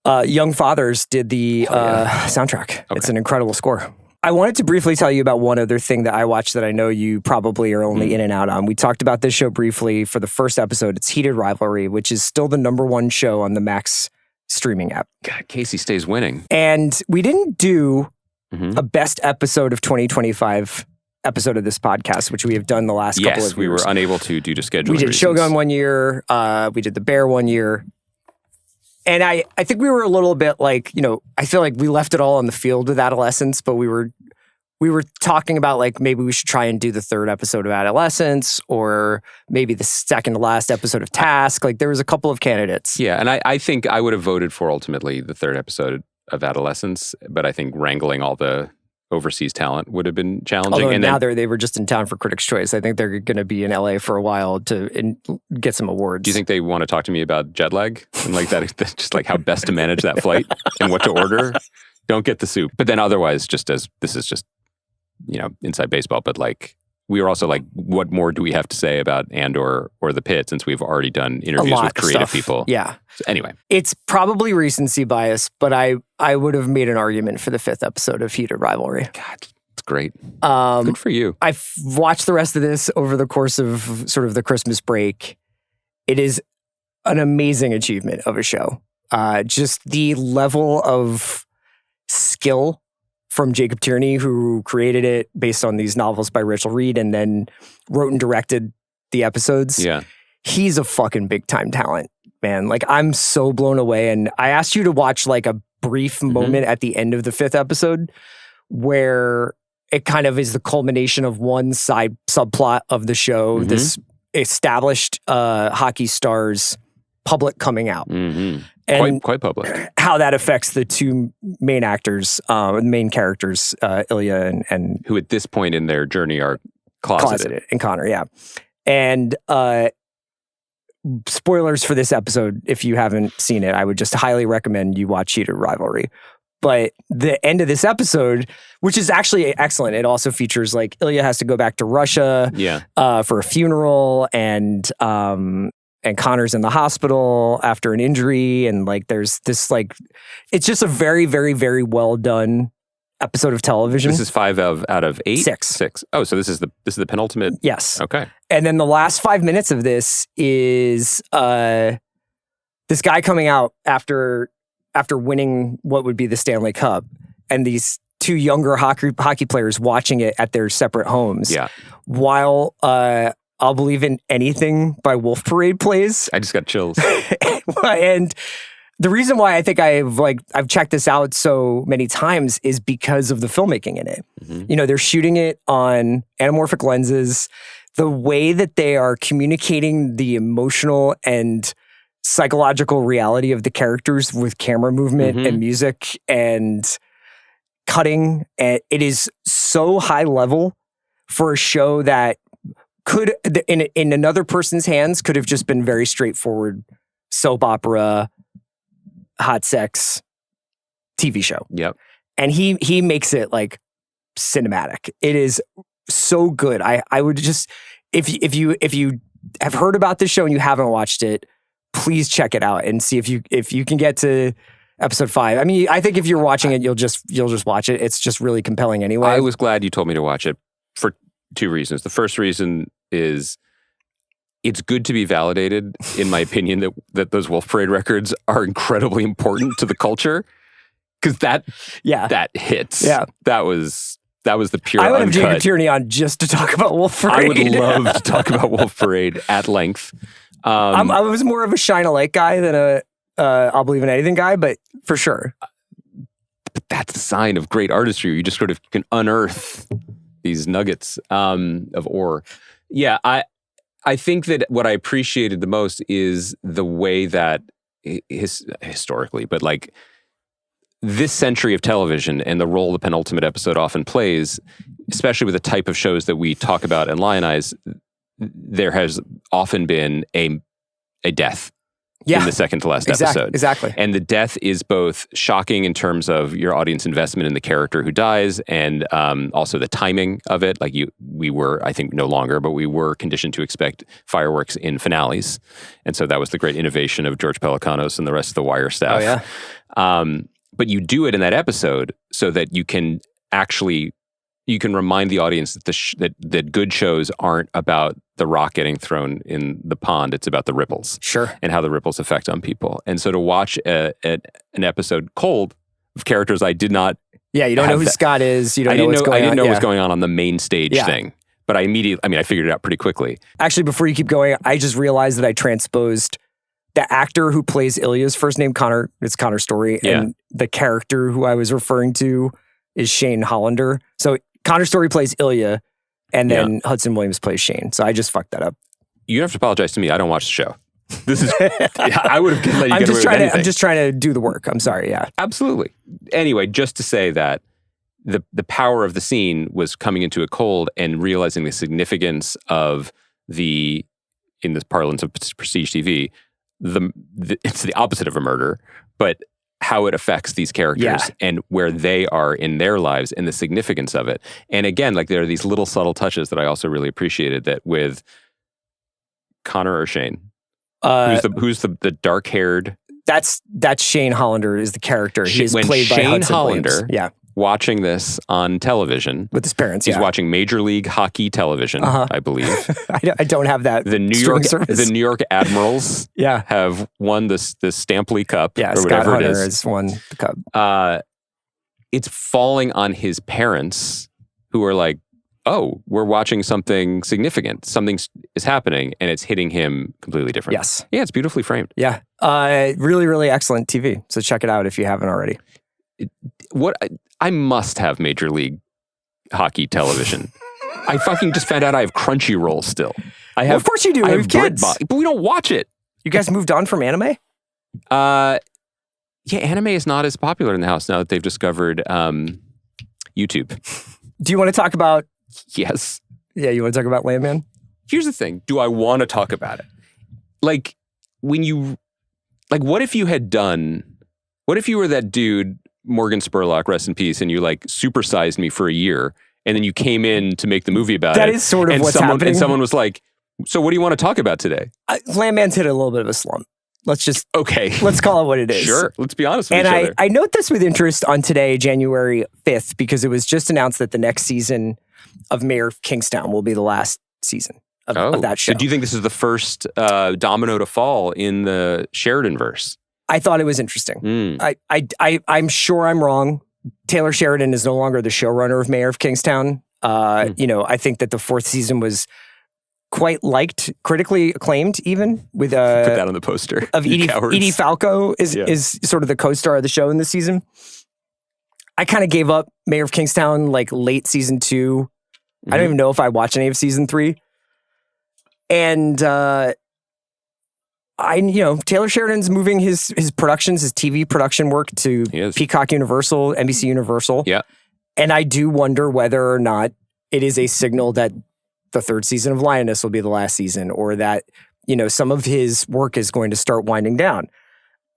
Young Fathers did the soundtrack. Okay. It's an incredible score. I wanted to briefly tell you about one other thing that I watched that I know you probably are only in and out on. We talked about this show briefly for the first episode. It's Heated Rivalry, which is still the #1 show on the Max streaming app. God, Casey stays winning. And we didn't do a best episode of 2025 episode of this podcast, which we have done the last couple of years. Yes, we were unable to due to scheduling We did reasons. Shogun one year. We did The Bear one year. And I think we were a little bit like, I feel like we left it all on the field with Adolescence, but we were talking about like maybe we should try and do the 3rd episode of Adolescence or maybe the 2nd to last episode of Task. Like there was a couple of candidates. Yeah, and I think I would have voted for ultimately the 3rd episode of Adolescence, but I think wrangling all the overseas talent would have been challenging. Although and now they were just in town for Critics' Choice. I think they're going to be in LA for a while to get some awards. Do you think they want to talk to me about jet lag and like that, just like how best to manage that flight and what to order? Don't get the soup. But then otherwise, this is just, inside baseball, but like we were also like, what more do we have to say about Andor or The Pit, since we've already done interviews with creative people? Yeah. So anyway. It's probably recency bias, but I would have made an argument for the 5th episode of Heated Rivalry. God, it's great. Good for you. I've watched the rest of this over the course of sort of the Christmas break. It is an amazing achievement of a show. Just the level of skill from Jacob Tierney, who created it based on these novels by Rachel Reed and then wrote and directed the episodes. Yeah. He's a fucking big time talent, man. Like, I'm so blown away. And I asked you to watch like a brief moment at the end of the 5th episode where it kind of is the culmination of one side subplot of the show, this established hockey star's public coming out. And quite public. How that affects the two main actors, main characters, Ilya and who at this point in their journey are closeted. And Connor, yeah. And spoilers for this episode, if you haven't seen it, I would just highly recommend you watch Heated Rivalry. But the end of this episode, which is actually excellent, it also features like Ilya has to go back to Russia for a funeral, and Connor's in the hospital after an injury, and like there's this like, it's just a very, very, very well done episode of television. This is 5 out of 8? 6. Oh, so this is the penultimate. Yes. Okay. And then the last 5 minutes of this is this guy coming out after winning what would be the Stanley Cup, and these two younger hockey players watching it at their separate homes. Yeah. While I'll Believe in Anything by Wolf Parade plays. I just got chills. And the reason why I think I've checked this out so many times is because of the filmmaking in it. You know, they're shooting it on anamorphic lenses. The way that they are communicating the emotional and psychological reality of the characters with camera movement and music and cutting, and it is so high level for a show that could, in another person's hands, could have just been very straightforward soap opera, hot sex TV show. Yep. And he makes it like cinematic. It is so good. I would just, if you have heard about this show and you haven't watched it, please check it out and see if you can get to episode 5. I mean, I think if you're watching it, you'll just watch it. It's just really compelling anyway. I was glad you told me to watch it for 2 reasons. The first reason is it's good to be validated, in my opinion, that those Wolf Parade records are incredibly important to the culture, because that hits. Yeah, that was the pure. I would have uncut. Jacob Tierney on just to talk about Wolf Parade. I would love to talk about Wolf Parade at length. I was more of a Shine a Light guy than a I'll Believe in Anything guy, but for sure. But that's the sign of great artistry. You just sort of can unearth these nuggets of ore. Yeah, I think that what I appreciated the most is the way that historically, but like this century of television and the role the penultimate episode often plays, especially with the type of shows that we talk about and lionize, there has often been a death in the second to last episode. Exactly. And the death is both shocking in terms of your audience investment in the character who dies, and also the timing of it. Like we were, I think no longer, but we were conditioned to expect fireworks in finales. And so that was the great innovation of George Pelecanos and the rest of the Wire staff. Oh, yeah. But you do it in that episode so that you can remind the audience that good shows aren't about the rock getting thrown in the pond. It's about the ripples. Sure. And how the ripples affect on people. And so to watch an episode cold of characters I did not... Yeah, you don't know who Scott is. You don't know what's going on. I didn't know what was going on the main stage thing. But I figured it out pretty quickly. Actually, before you keep going, I just realized that I transposed the actor who plays Ilya's first name, Connor. It's Connor's Story. Yeah. And the character who I was referring to is Shane Hollander. So Connor Story plays Ilya, and then Hudson Williams plays Shane. So I just fucked that up. You don't have to apologize to me. I don't watch the show. This is, I would have let you get away with anything. I'm just trying to do the work. I'm sorry, yeah. Absolutely. Anyway, just to say that the power of the scene was coming into it cold and realizing the significance of in the parlance of prestige TV, it's the opposite of a murder, but how it affects these characters and where they are in their lives and the significance of it. And again, like there are these little subtle touches that I also really appreciated that with Connor or Shane. Who's the dark-haired? That's Shane Hollander is the character. He is when played by Shane Hudson Hollander, Williams. watching this on television with his parents. He's watching Major League Hockey television, I believe. I don't have that. The New York Admirals have won the Stampley Cup or Scott whatever Hunter it is. has won the cup. It's falling on his parents who are like, oh, we're watching something significant. Something is happening, and it's hitting him completely different. Yes. Yeah, it's beautifully framed. Yeah. Really, really excellent TV. So check it out if you haven't already. I must have Major League Hockey television. I fucking just found out I have Crunchyroll still. Of course you do. I We have have kids. but we don't watch it. You guys moved on from anime? Yeah, anime is not as popular in the house now that they've discovered YouTube. Do you want to talk about... Yes. Yeah, you want to talk about Landman? Here's the thing. Do I want to talk about it? Like, what if you were that dude, Morgan Spurlock, rest in peace, and you like supersized me for a year, and then you came in to make the movie about it. That is sort of what's happening. And someone was like, so what do you want to talk about today? Landman's hit a little bit of a slump. Let's call it what it is. Sure. Let's be honest with each other. I note this with interest on today, January 5th, because it was just announced that the next season of Mayor of Kingstown will be the last season of that show. So do you think this is the first domino to fall in the Sheridan-verse? I thought it was interesting. I'm sure I'm wrong. Taylor Sheridan is no longer the showrunner of Mayor of Kingstown. I think that the fourth season was quite liked, critically acclaimed, even with put that on the poster of Edie Falco is sort of the co-star of the show in this season. I kind of gave up Mayor of Kingstown like late season 2. I don't even know if I watched any of season 3. And Taylor Sheridan's moving his productions, his TV production work to Peacock Universal, NBC Universal. Yeah. And I do wonder whether or not it is a signal that the third season of Lioness will be the last season, or that, some of his work is going to start winding down.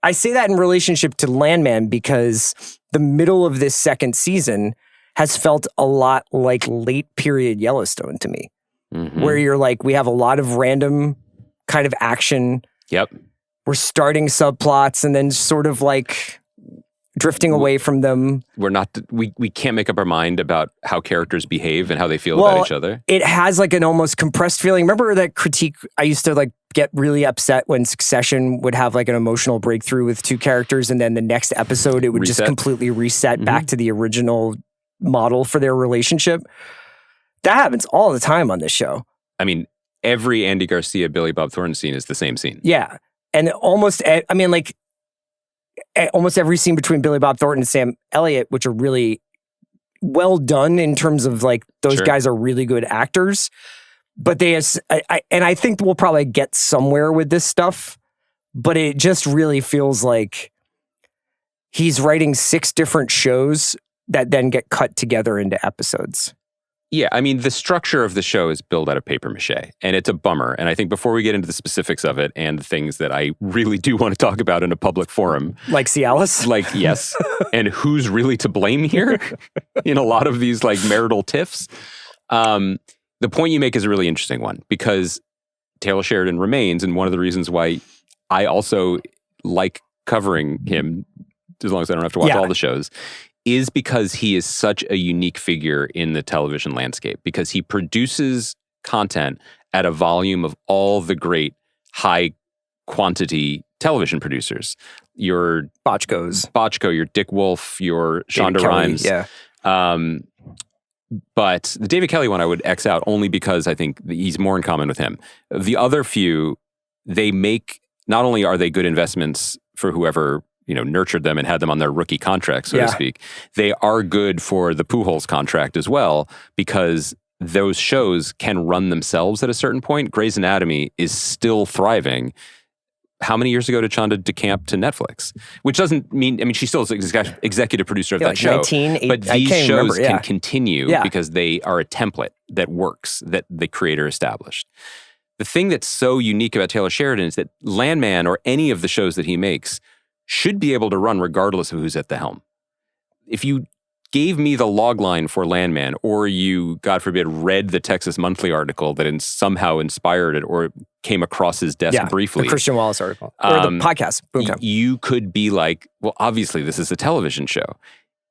I say that in relationship to Landman because the middle of this second season has felt a lot like late period Yellowstone to me, where you're like, we have a lot of random kind of action. Yep. We're starting subplots and then sort of like drifting away from them. We can't make up our mind about how characters behave and how they feel about each other. It has like an almost compressed feeling. Remember that critique? I used to like get really upset when Succession would have like an emotional breakthrough with two characters, and then the next episode it would just completely reset back to the original model for their relationship. That happens all the time on this show. I mean, every Andy Garcia, Billy Bob Thornton scene is the same scene. Yeah. And almost every scene between Billy Bob Thornton and Sam Elliott, which are really well done in terms of like, those guys are really good actors. But I think we'll probably get somewhere with this stuff, but it just really feels like he's writing 6 different shows that then get cut together into episodes. Yeah, I mean, the structure of the show is built out of paper mache, and it's a bummer. And I think before we get into the specifics of it and the things that I really do want to talk about in a public forum. Like Cialis? Like, yes. And who's really to blame here in a lot of these like marital tiffs. The point you make is a really interesting one, because Taylor Sheridan remains, and one of the reasons why I also like covering him, as long as I don't have to watch all the shows, is because he is such a unique figure in the television landscape, because he produces content at a volume of all the great high quantity television producers. Your Bochco, your Dick Wolf, your Shonda Rhimes. Yeah. But the David Kelly one I would X out only because I think he's more in common with him. The other few, they make, not only are they good investments for whoever nurtured them and had them on their rookie contract, so to speak. They are good for the Pujols contract as well, because those shows can run themselves at a certain point. Grey's Anatomy is still thriving. How many years ago did Chonda decamp to Netflix? Which doesn't mean, she still is executive producer of that show. But these shows can continue because they are a template that works, that the creator established. The thing that's so unique about Taylor Sheridan is that Landman, or any of the shows that he makes, should be able to run regardless of who's at the helm. If you gave me the log line for Landman, or you, God forbid, read the Texas Monthly article that somehow inspired it or came across his desk briefly. The Christian Wallace article. Or the podcast. Boomtown. You could be like, well, obviously this is a television show.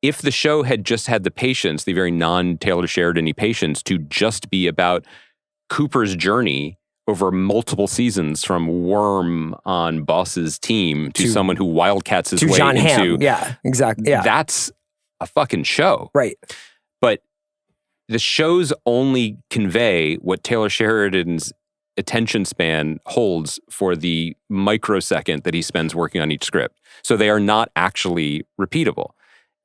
If the show had just had the patience, the very non-Taylor Sheridan-y patience, to just be about Cooper's journey over multiple seasons from worm on Boss's team to someone who wildcats his way John into... Hamm. Yeah, exactly. Yeah. That's a fucking show. Right. But the shows only convey what Taylor Sheridan's attention span holds for the microsecond that he spends working on each script. So they are not actually repeatable.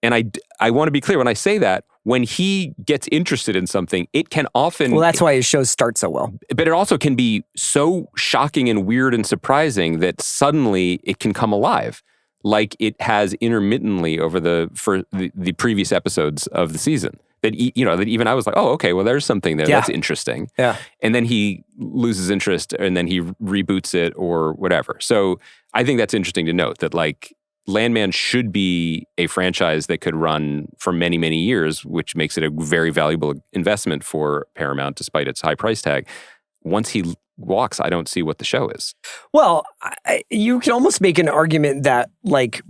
And I want to be clear when I say that, when he gets interested in something, it can often... Well, that's why his shows start so well. But it also can be so shocking and weird and surprising that suddenly it can come alive, like it has intermittently over the previous episodes of the season. That that even I was like, oh, okay, well, there's something there. That's interesting. Yeah. And then he loses interest, and then he reboots it or whatever. So I think that's interesting to note that like Landman should be a franchise that could run for many, many years, which makes it a very valuable investment for Paramount, despite its high price tag. Once he walks, I don't see what the show is. Well, you can almost make an argument that, like,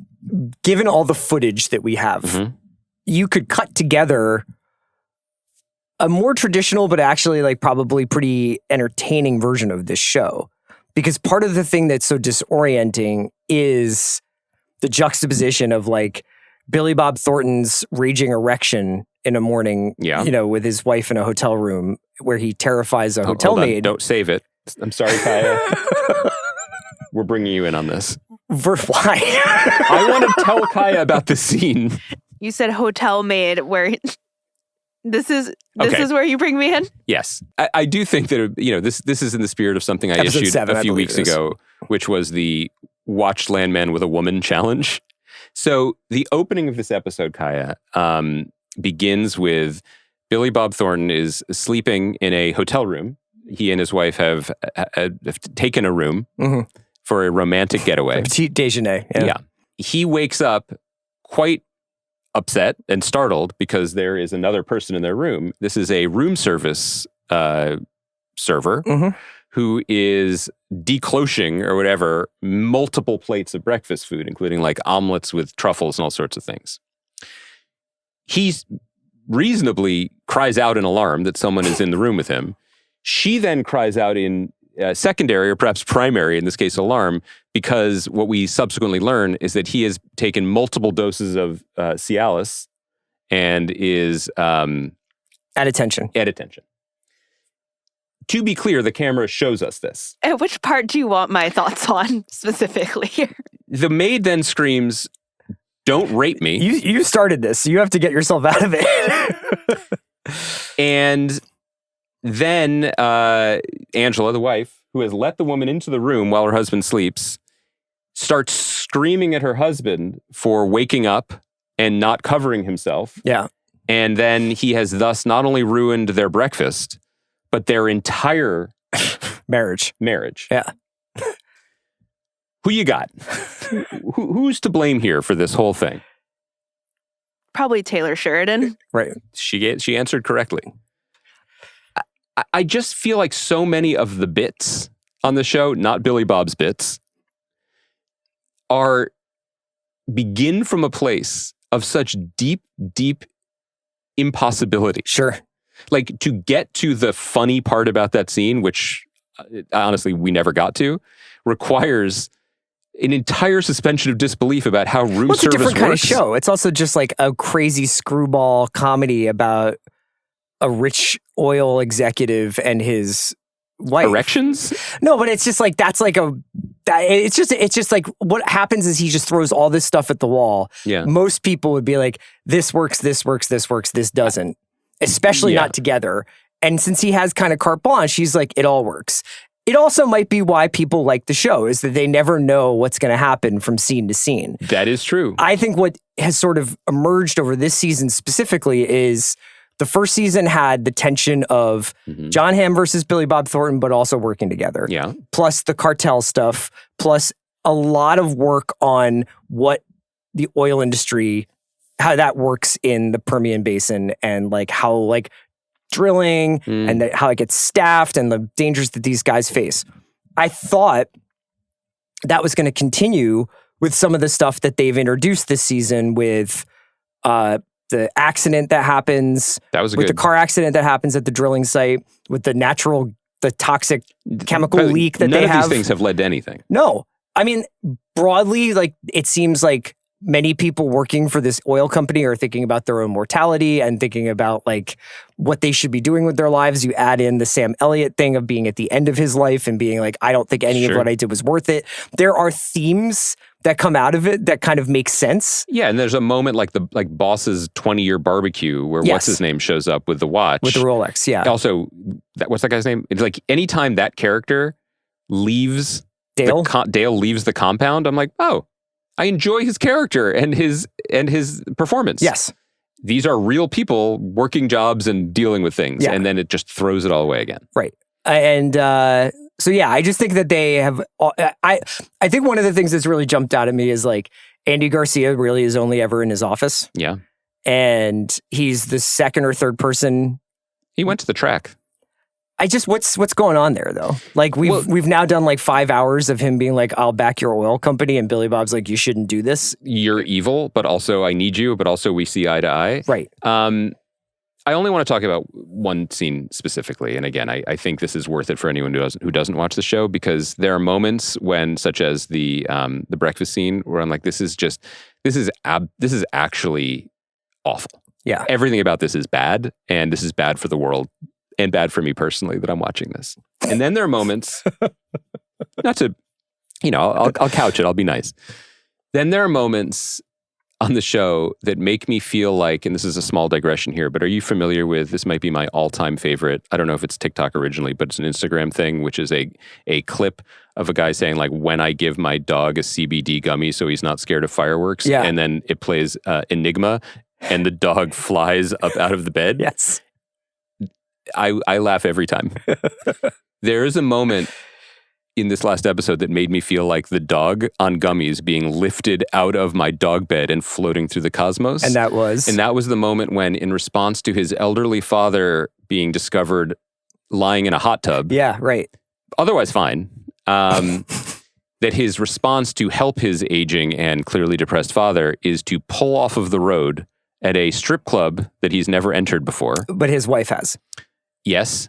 given all the footage that we have, you could cut together a more traditional, but actually, like, probably pretty entertaining version of this show. Because part of the thing that's so disorienting is the juxtaposition of, like, Billy Bob Thornton's raging erection in a morning, with his wife in a hotel room where he terrifies a hotel maid. Don't save it. I'm sorry, Kaya. We're bringing you in on this. Why? I want to tell Kaya about the scene. You said hotel maid, where this is where you bring me in? Yes. I do think that, this is in the spirit of something I Episode issued 7, a few weeks ago, which was the Watch Landman with a Woman challenge. So the opening of this episode, Kaya, begins with Billy Bob Thornton is sleeping in a hotel room. He and his wife have taken a room for a romantic getaway. Petite déjeuner. Yeah. He wakes up quite upset and startled because there is another person in their room. This is a room service server who is decloching or whatever multiple plates of breakfast food, including like omelets with truffles and all sorts of things. He reasonably cries out in alarm that someone is in the room with him. She then cries out in secondary or perhaps primary, in this case, alarm, because what we subsequently learn is that he has taken multiple doses of Cialis and is... at attention. At attention. To be clear, the camera shows us this. And which part do you want my thoughts on specifically here? The maid then screams, "Don't rape me." You started this. So you have to get yourself out of it. And then Angela, the wife, who has let the woman into the room while her husband sleeps, starts screaming at her husband for waking up and not covering himself. Yeah. And then he has thus not only ruined their breakfast, but their entire marriage. Yeah. Who you got? Who's to blame here for this whole thing? Probably Taylor Sheridan. Right. She answered correctly. I just feel like so many of the bits on the show, not Billy Bob's bits, begin from a place of such deep, deep impossibility. Sure. Like, to get to the funny part about that scene, which honestly we never got to, requires an entire suspension of disbelief about how room service works. It's a different kind of show. It's also just like a crazy screwball comedy about a rich oil executive and his wife. Erections? No, but it's just like, it's just like what happens is he just throws all this stuff at the wall. Yeah. Most people would be like, this works, this doesn't. Especially not together. And since he has kind of carte blanche, he's like, it all works. It also might be why people like the show, is that they never know what's going to happen from scene to scene. That is true. I think what has sort of emerged over this season specifically is the first season had the tension of John Hamm versus Billy Bob Thornton, but also working together. Yeah. Plus the cartel stuff, plus a lot of work on what the oil industry, how that works in the Permian Basin, and like how like drilling and how it gets staffed and the dangers that these guys face. I thought that was going to continue with some of the stuff that they've introduced this season with the accident that happens, with the car accident that happens at the drilling site, with the toxic chemical leak that they have. None of these things have led to anything. No. I mean, broadly, like it seems like many people working for this oil company are thinking about their own mortality and thinking about like what they should be doing with their lives. You add in the Sam Elliott thing of being at the end of his life and being like, I don't think any of what I did was worth it. There are themes that come out of it that kind of make sense. Yeah, and there's a moment like Boss's 20-year barbecue where what's his name shows up with the watch. With the Rolex, yeah. Also, what's that guy's name? It's like anytime that character leaves Dale leaves the compound, I'm like, oh, I enjoy his character and his performance. Yes. These are real people working jobs and dealing with things. Yeah. And then it just throws it all away again. Right. And so, yeah, I just think that they have... I think one of the things that's really jumped out at me is like Andy Garcia really is only ever in his office. Yeah. And he's the second or third person. He went to the track. What's going on there though? Like we've now done like 5 hours of him being like, I'll back your oil company, and Billy Bob's like, you shouldn't do this. You're evil, but also I need you, but also we see eye to eye. Right. I only want to talk about one scene specifically, and again, I think this is worth it for anyone who doesn't watch the show, because there are moments when, such as the breakfast scene, where I'm like, this is actually awful. Yeah. Everything about this is bad, and this is bad for the world. And bad for me personally that I'm watching this. And then there are moments, not to, I'll couch it, I'll be nice. Then there are moments on the show that make me feel like, and this is a small digression here, but are you familiar with, this might be my all-time favorite, I don't know if it's TikTok originally, but it's an Instagram thing, which is a clip of a guy saying like, when I give my dog a CBD gummy so he's not scared of fireworks, and then it plays Enigma, and the dog flies up out of the bed. Yes. I laugh every time. There is a moment in this last episode that made me feel like the dog on gummies being lifted out of my dog bed and floating through the cosmos. And that was the moment when, in response to his elderly father being discovered lying in a hot tub. Yeah, right. Otherwise fine. That his response to help his aging and clearly depressed father is to pull off of the road at a strip club that he's never entered before. But his wife has. Yes,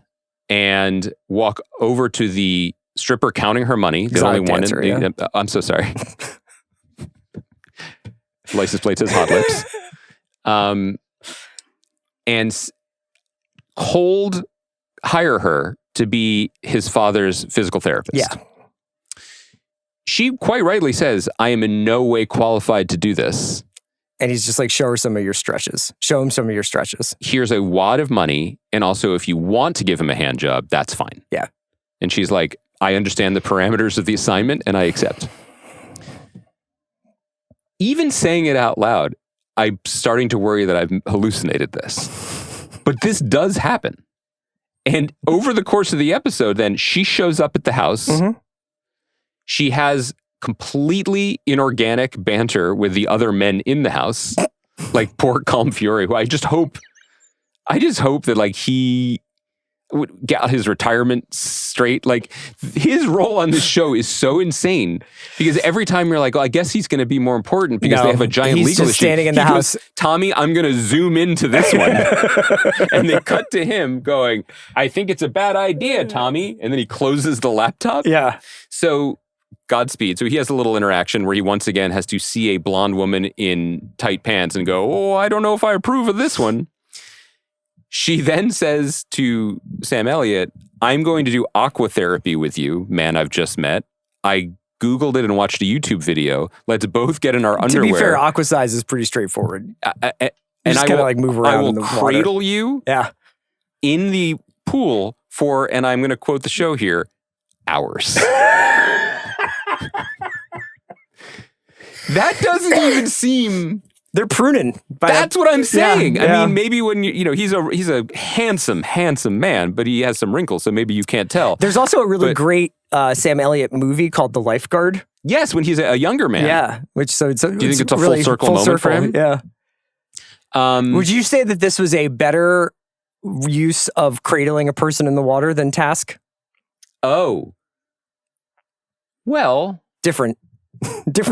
and walk over to the stripper counting her money. The only one. I'm so sorry. License plate says hot lips. And hire her to be his father's physical therapist. Yeah. She quite rightly says, I am in no way qualified to do this. And he's just like, show her some of your stretches. Show him some of your stretches. Here's a wad of money. And also, if you want to give him a hand job, that's fine. Yeah. And she's like, I understand the parameters of the assignment and I accept. Even saying it out loud, I'm starting to worry that I've hallucinated this. But this does happen. And over the course of the episode, then she shows up at the house. Mm-hmm. She has completely inorganic banter with the other men in the house, like poor Calm Fury, who I just hope that like he got his retirement straight. Like his role on this show is so insane because every time you're like, well, I guess he's going to be more important because they have a giant legal issue. He's just standing in the house. Tommy, I'm going to zoom into this one. And they cut to him going, I think it's a bad idea, Tommy. And then he closes the laptop. Yeah. So Godspeed. So he has a little interaction where he once again has to see a blonde woman in tight pants and go, oh, I don't know if I approve of this one. She then says to Sam Elliott, I'm going to do aqua therapy with you, man I've just met. I Googled it and watched a YouTube video. Let's both get in our underwear. To be fair, aqua size is pretty straightforward. And I will like move around. I will cradle you in the pool for, and I'm going to quote the show here, hours. That doesn't even seem... They're pruning. That's what I'm saying. Yeah, I mean, maybe when he's a handsome man, but he has some wrinkles, so maybe you can't tell. There's also a really great Sam Elliott movie called The Lifeguard Yes, when he's a younger man. Yeah. Which so do you think it's a really full circle moment for him? Yeah. Would you say that this was a better use of cradling a person in the water than Task? Oh. Well, different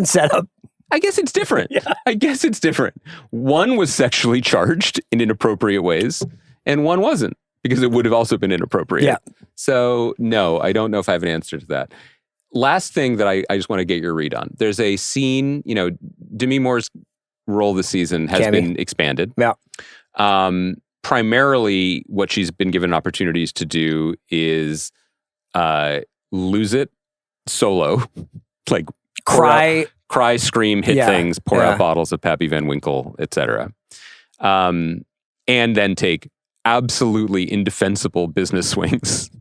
setup. I guess it's different. Yeah. I guess it's different. One was sexually charged in inappropriate ways, and one wasn't, because it would have also been inappropriate. Yeah. So, no, I don't know if I have an answer to that. Last thing that I just want to get your read on. There's a scene, Demi Moore's role this season has been expanded. Yeah. Primarily, what she's been given opportunities to do is lose it solo, like cry, scream, hit things, pour out bottles of Pappy Van Winkle, etc. And then take absolutely indefensible business swings,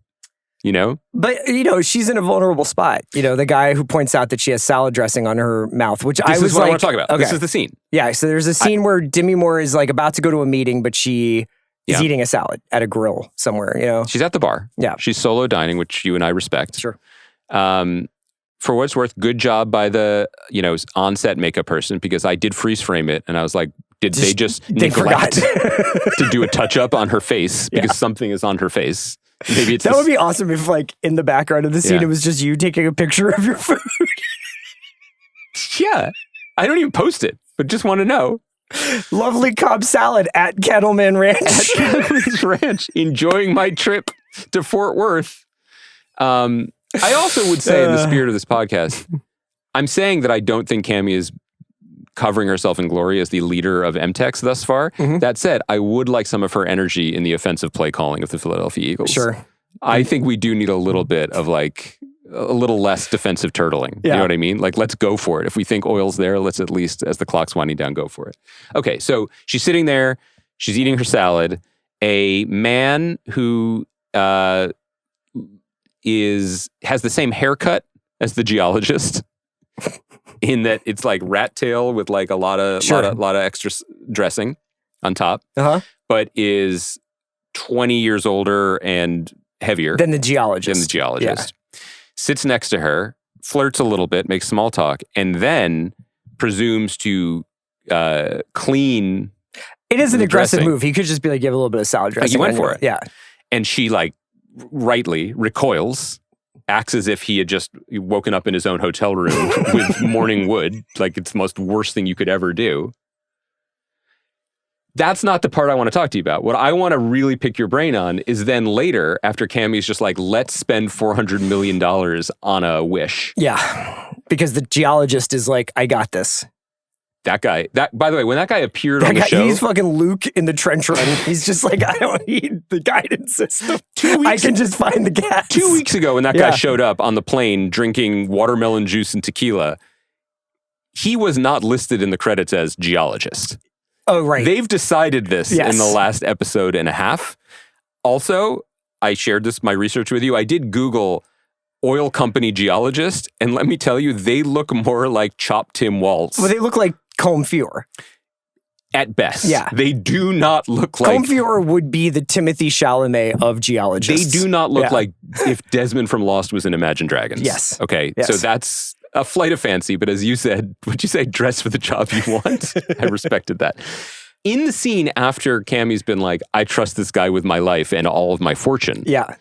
But, she's in a vulnerable spot. The guy who points out that she has salad dressing on her mouth, which this is what I want to talk about. Okay. This is the scene. Yeah, so there's a scene where Demi Moore is like about to go to a meeting, but she is eating a salad at a grill somewhere, She's at the bar. Yeah. She's solo dining, which you and I respect. Sure. For what it's worth, good job by the, on-set makeup person, because I did freeze frame it and I was like, did they just neglect to do a touch-up on her face because something is on her face? Maybe it's that would be awesome if, like, in the background of the scene, it was just you taking a picture of your food. Yeah. I don't even post it, but just want to know. Lovely Cobb salad at Cattleman Ranch. At Cattleman's Ranch, enjoying my trip to Fort Worth. I also would say, in the spirit of this podcast, I'm saying that I don't think Cammy is covering herself in glory as the leader of MTEX thus far. Mm-hmm. That said, I would like some of her energy in the offensive play calling of the Philadelphia Eagles. Sure. I think we do need a little bit of like a little less defensive turtling. Yeah. You know what I mean? Like, let's go for it. If we think oil's there, let's at least, as the clock's winding down, go for it. Okay, so she's sitting there, she's eating her salad. A man who has the same haircut as the geologist, in that it's like rat tail with like a lot of extra dressing on top, but is 20 years older and heavier than the geologist. Yeah. Sits next to her, flirts a little bit, makes small talk, and then presumes to clean. It is an aggressive move. He could just be like, give a little bit of salad dressing. He went for it. Yeah. And she like rightly recoils, acts as if he had just woken up in his own hotel room with morning wood. Like, it's the most worst thing you could ever do. That's not the part I want to talk to you about. What I want to really pick your brain on is then later, after Cammy's just like, let's spend $400 million on a wish. Yeah. Because the geologist is like, I got this. That guy, by the way, when that guy appeared on the show. He's fucking Luke in the trench run. He's just like, I don't need the guidance system. I can just find the gas. 2 weeks ago, when that guy showed up on the plane drinking watermelon juice and tequila, he was not listed in the credits as geologist. Oh, right. They've decided this in the last episode and a half. Also, I shared my research with you. I did Google oil company geologist, and let me tell you, they look more like Chopped Tim Waltz. Well, they look like Combe Fewer. At best. Yeah. They do not look like... Combe Fewer would be the Timothée Chalamet of geologists. They do not look like if Desmond from Lost was in Imagine Dragons. Yes. Okay, so that's a flight of fancy, but as you said, would you say dress for the job you want? I respected that. In the scene after Cammy's been like, I trust this guy with my life and all of my fortune. Yeah.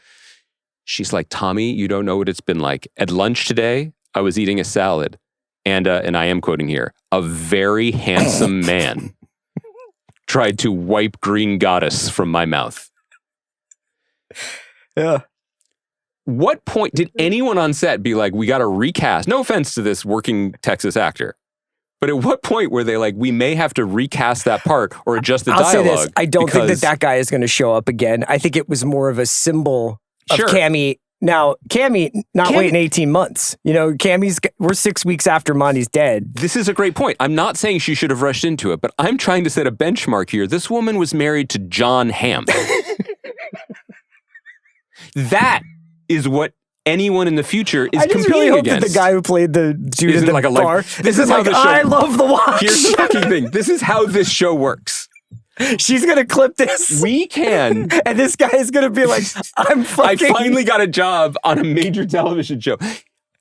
She's like, Tommy, you don't know what it's been like. At lunch today, I was eating a salad, and I am quoting here, a very handsome man tried to wipe Green Goddess from my mouth. Yeah. What point did anyone on set be like, we got to recast? No offense to this working Texas actor, but at what point were they like, we may have to recast that part or adjust the dialogue? I'll say this, I don't think that guy is going to show up again. I think it was more of a symbol of Cammy. Now, Cammy waiting 18 months. You know, we're 6 weeks after Monty's dead. This is a great point. I'm not saying she should have rushed into it, but I'm trying to set a benchmark here. This woman was married to John Hamm. That is what anyone in the future is competing really hope against. That the guy who played the dude in the like bar. This is like, I love the watch. Here's the fucking thing. This is how this show works. She's going to clip this. We can. And this guy is going to be like, I finally got a job on a major television show.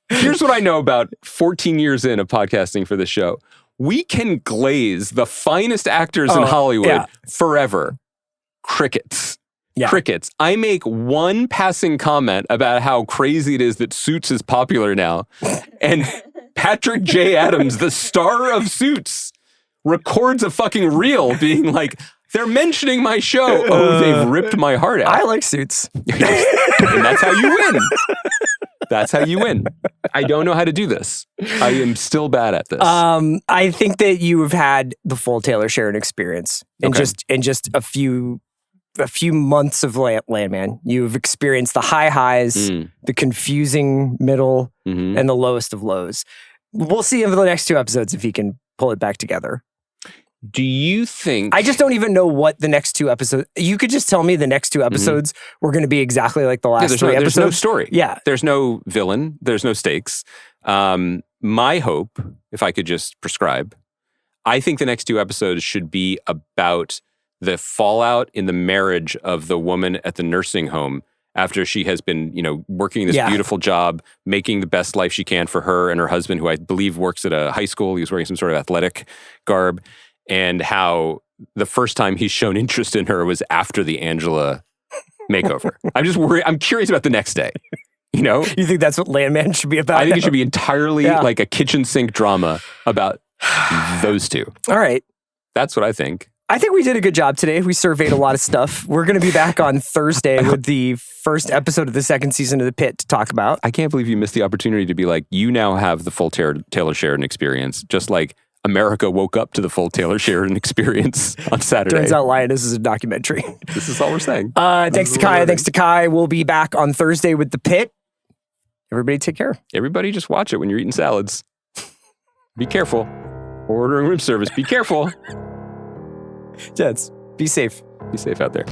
Here's what I know about 14 years in of podcasting for this show. We can glaze the finest actors in Hollywood forever. Crickets. Yeah. Crickets. I make one passing comment about how crazy it is that Suits is popular now. And Patrick J. Adams, the star of Suits, records a fucking reel being like, they're mentioning my show. Oh, they've ripped my heart out. I like Suits. And that's how you win. That's how you win. I don't know how to do this. I am still bad at this. I think that you have had the full Taylor Sheridan experience in just a few months of Landman. You've experienced the highs, the confusing middle, and the lowest of lows. We'll see over the next 2 episodes if he can pull it back together. Do you think... I just don't even know what the next 2 episodes... You could just tell me the next 2 episodes were going to be exactly like the last 3 episodes. There's no story. Yeah. There's no villain. There's no stakes. My hope, if I could just prescribe, I think the next 2 episodes should be about the fallout in the marriage of the woman at the nursing home after she has been, working this beautiful job, making the best life she can for her and her husband, who I believe works at a high school. He was wearing some sort of athletic garb. And how the first time he's shown interest in her was after the Angela makeover. I'm just worried. I'm curious about the next day. You think that's what Landman should be about? I think it should be entirely like a kitchen sink drama about those 2. All right. That's what I think. I think we did a good job today. We surveyed a lot of stuff. We're going to be back on Thursday with the first episode of the 2nd season of The Pit to talk about. I can't believe you missed the opportunity to be like, you now have the full Taylor Sheridan experience, just like America woke up to the full Taylor Sheridan experience on Saturday. Turns out Lioness is a documentary. This is all we're saying. Thanks to Kai. Thanks to Kai. We'll be back on Thursday with The Pit. Everybody take care. Everybody just watch it when you're eating salads. Be careful. Ordering room service. Be careful. Jets, be safe. Be safe out there.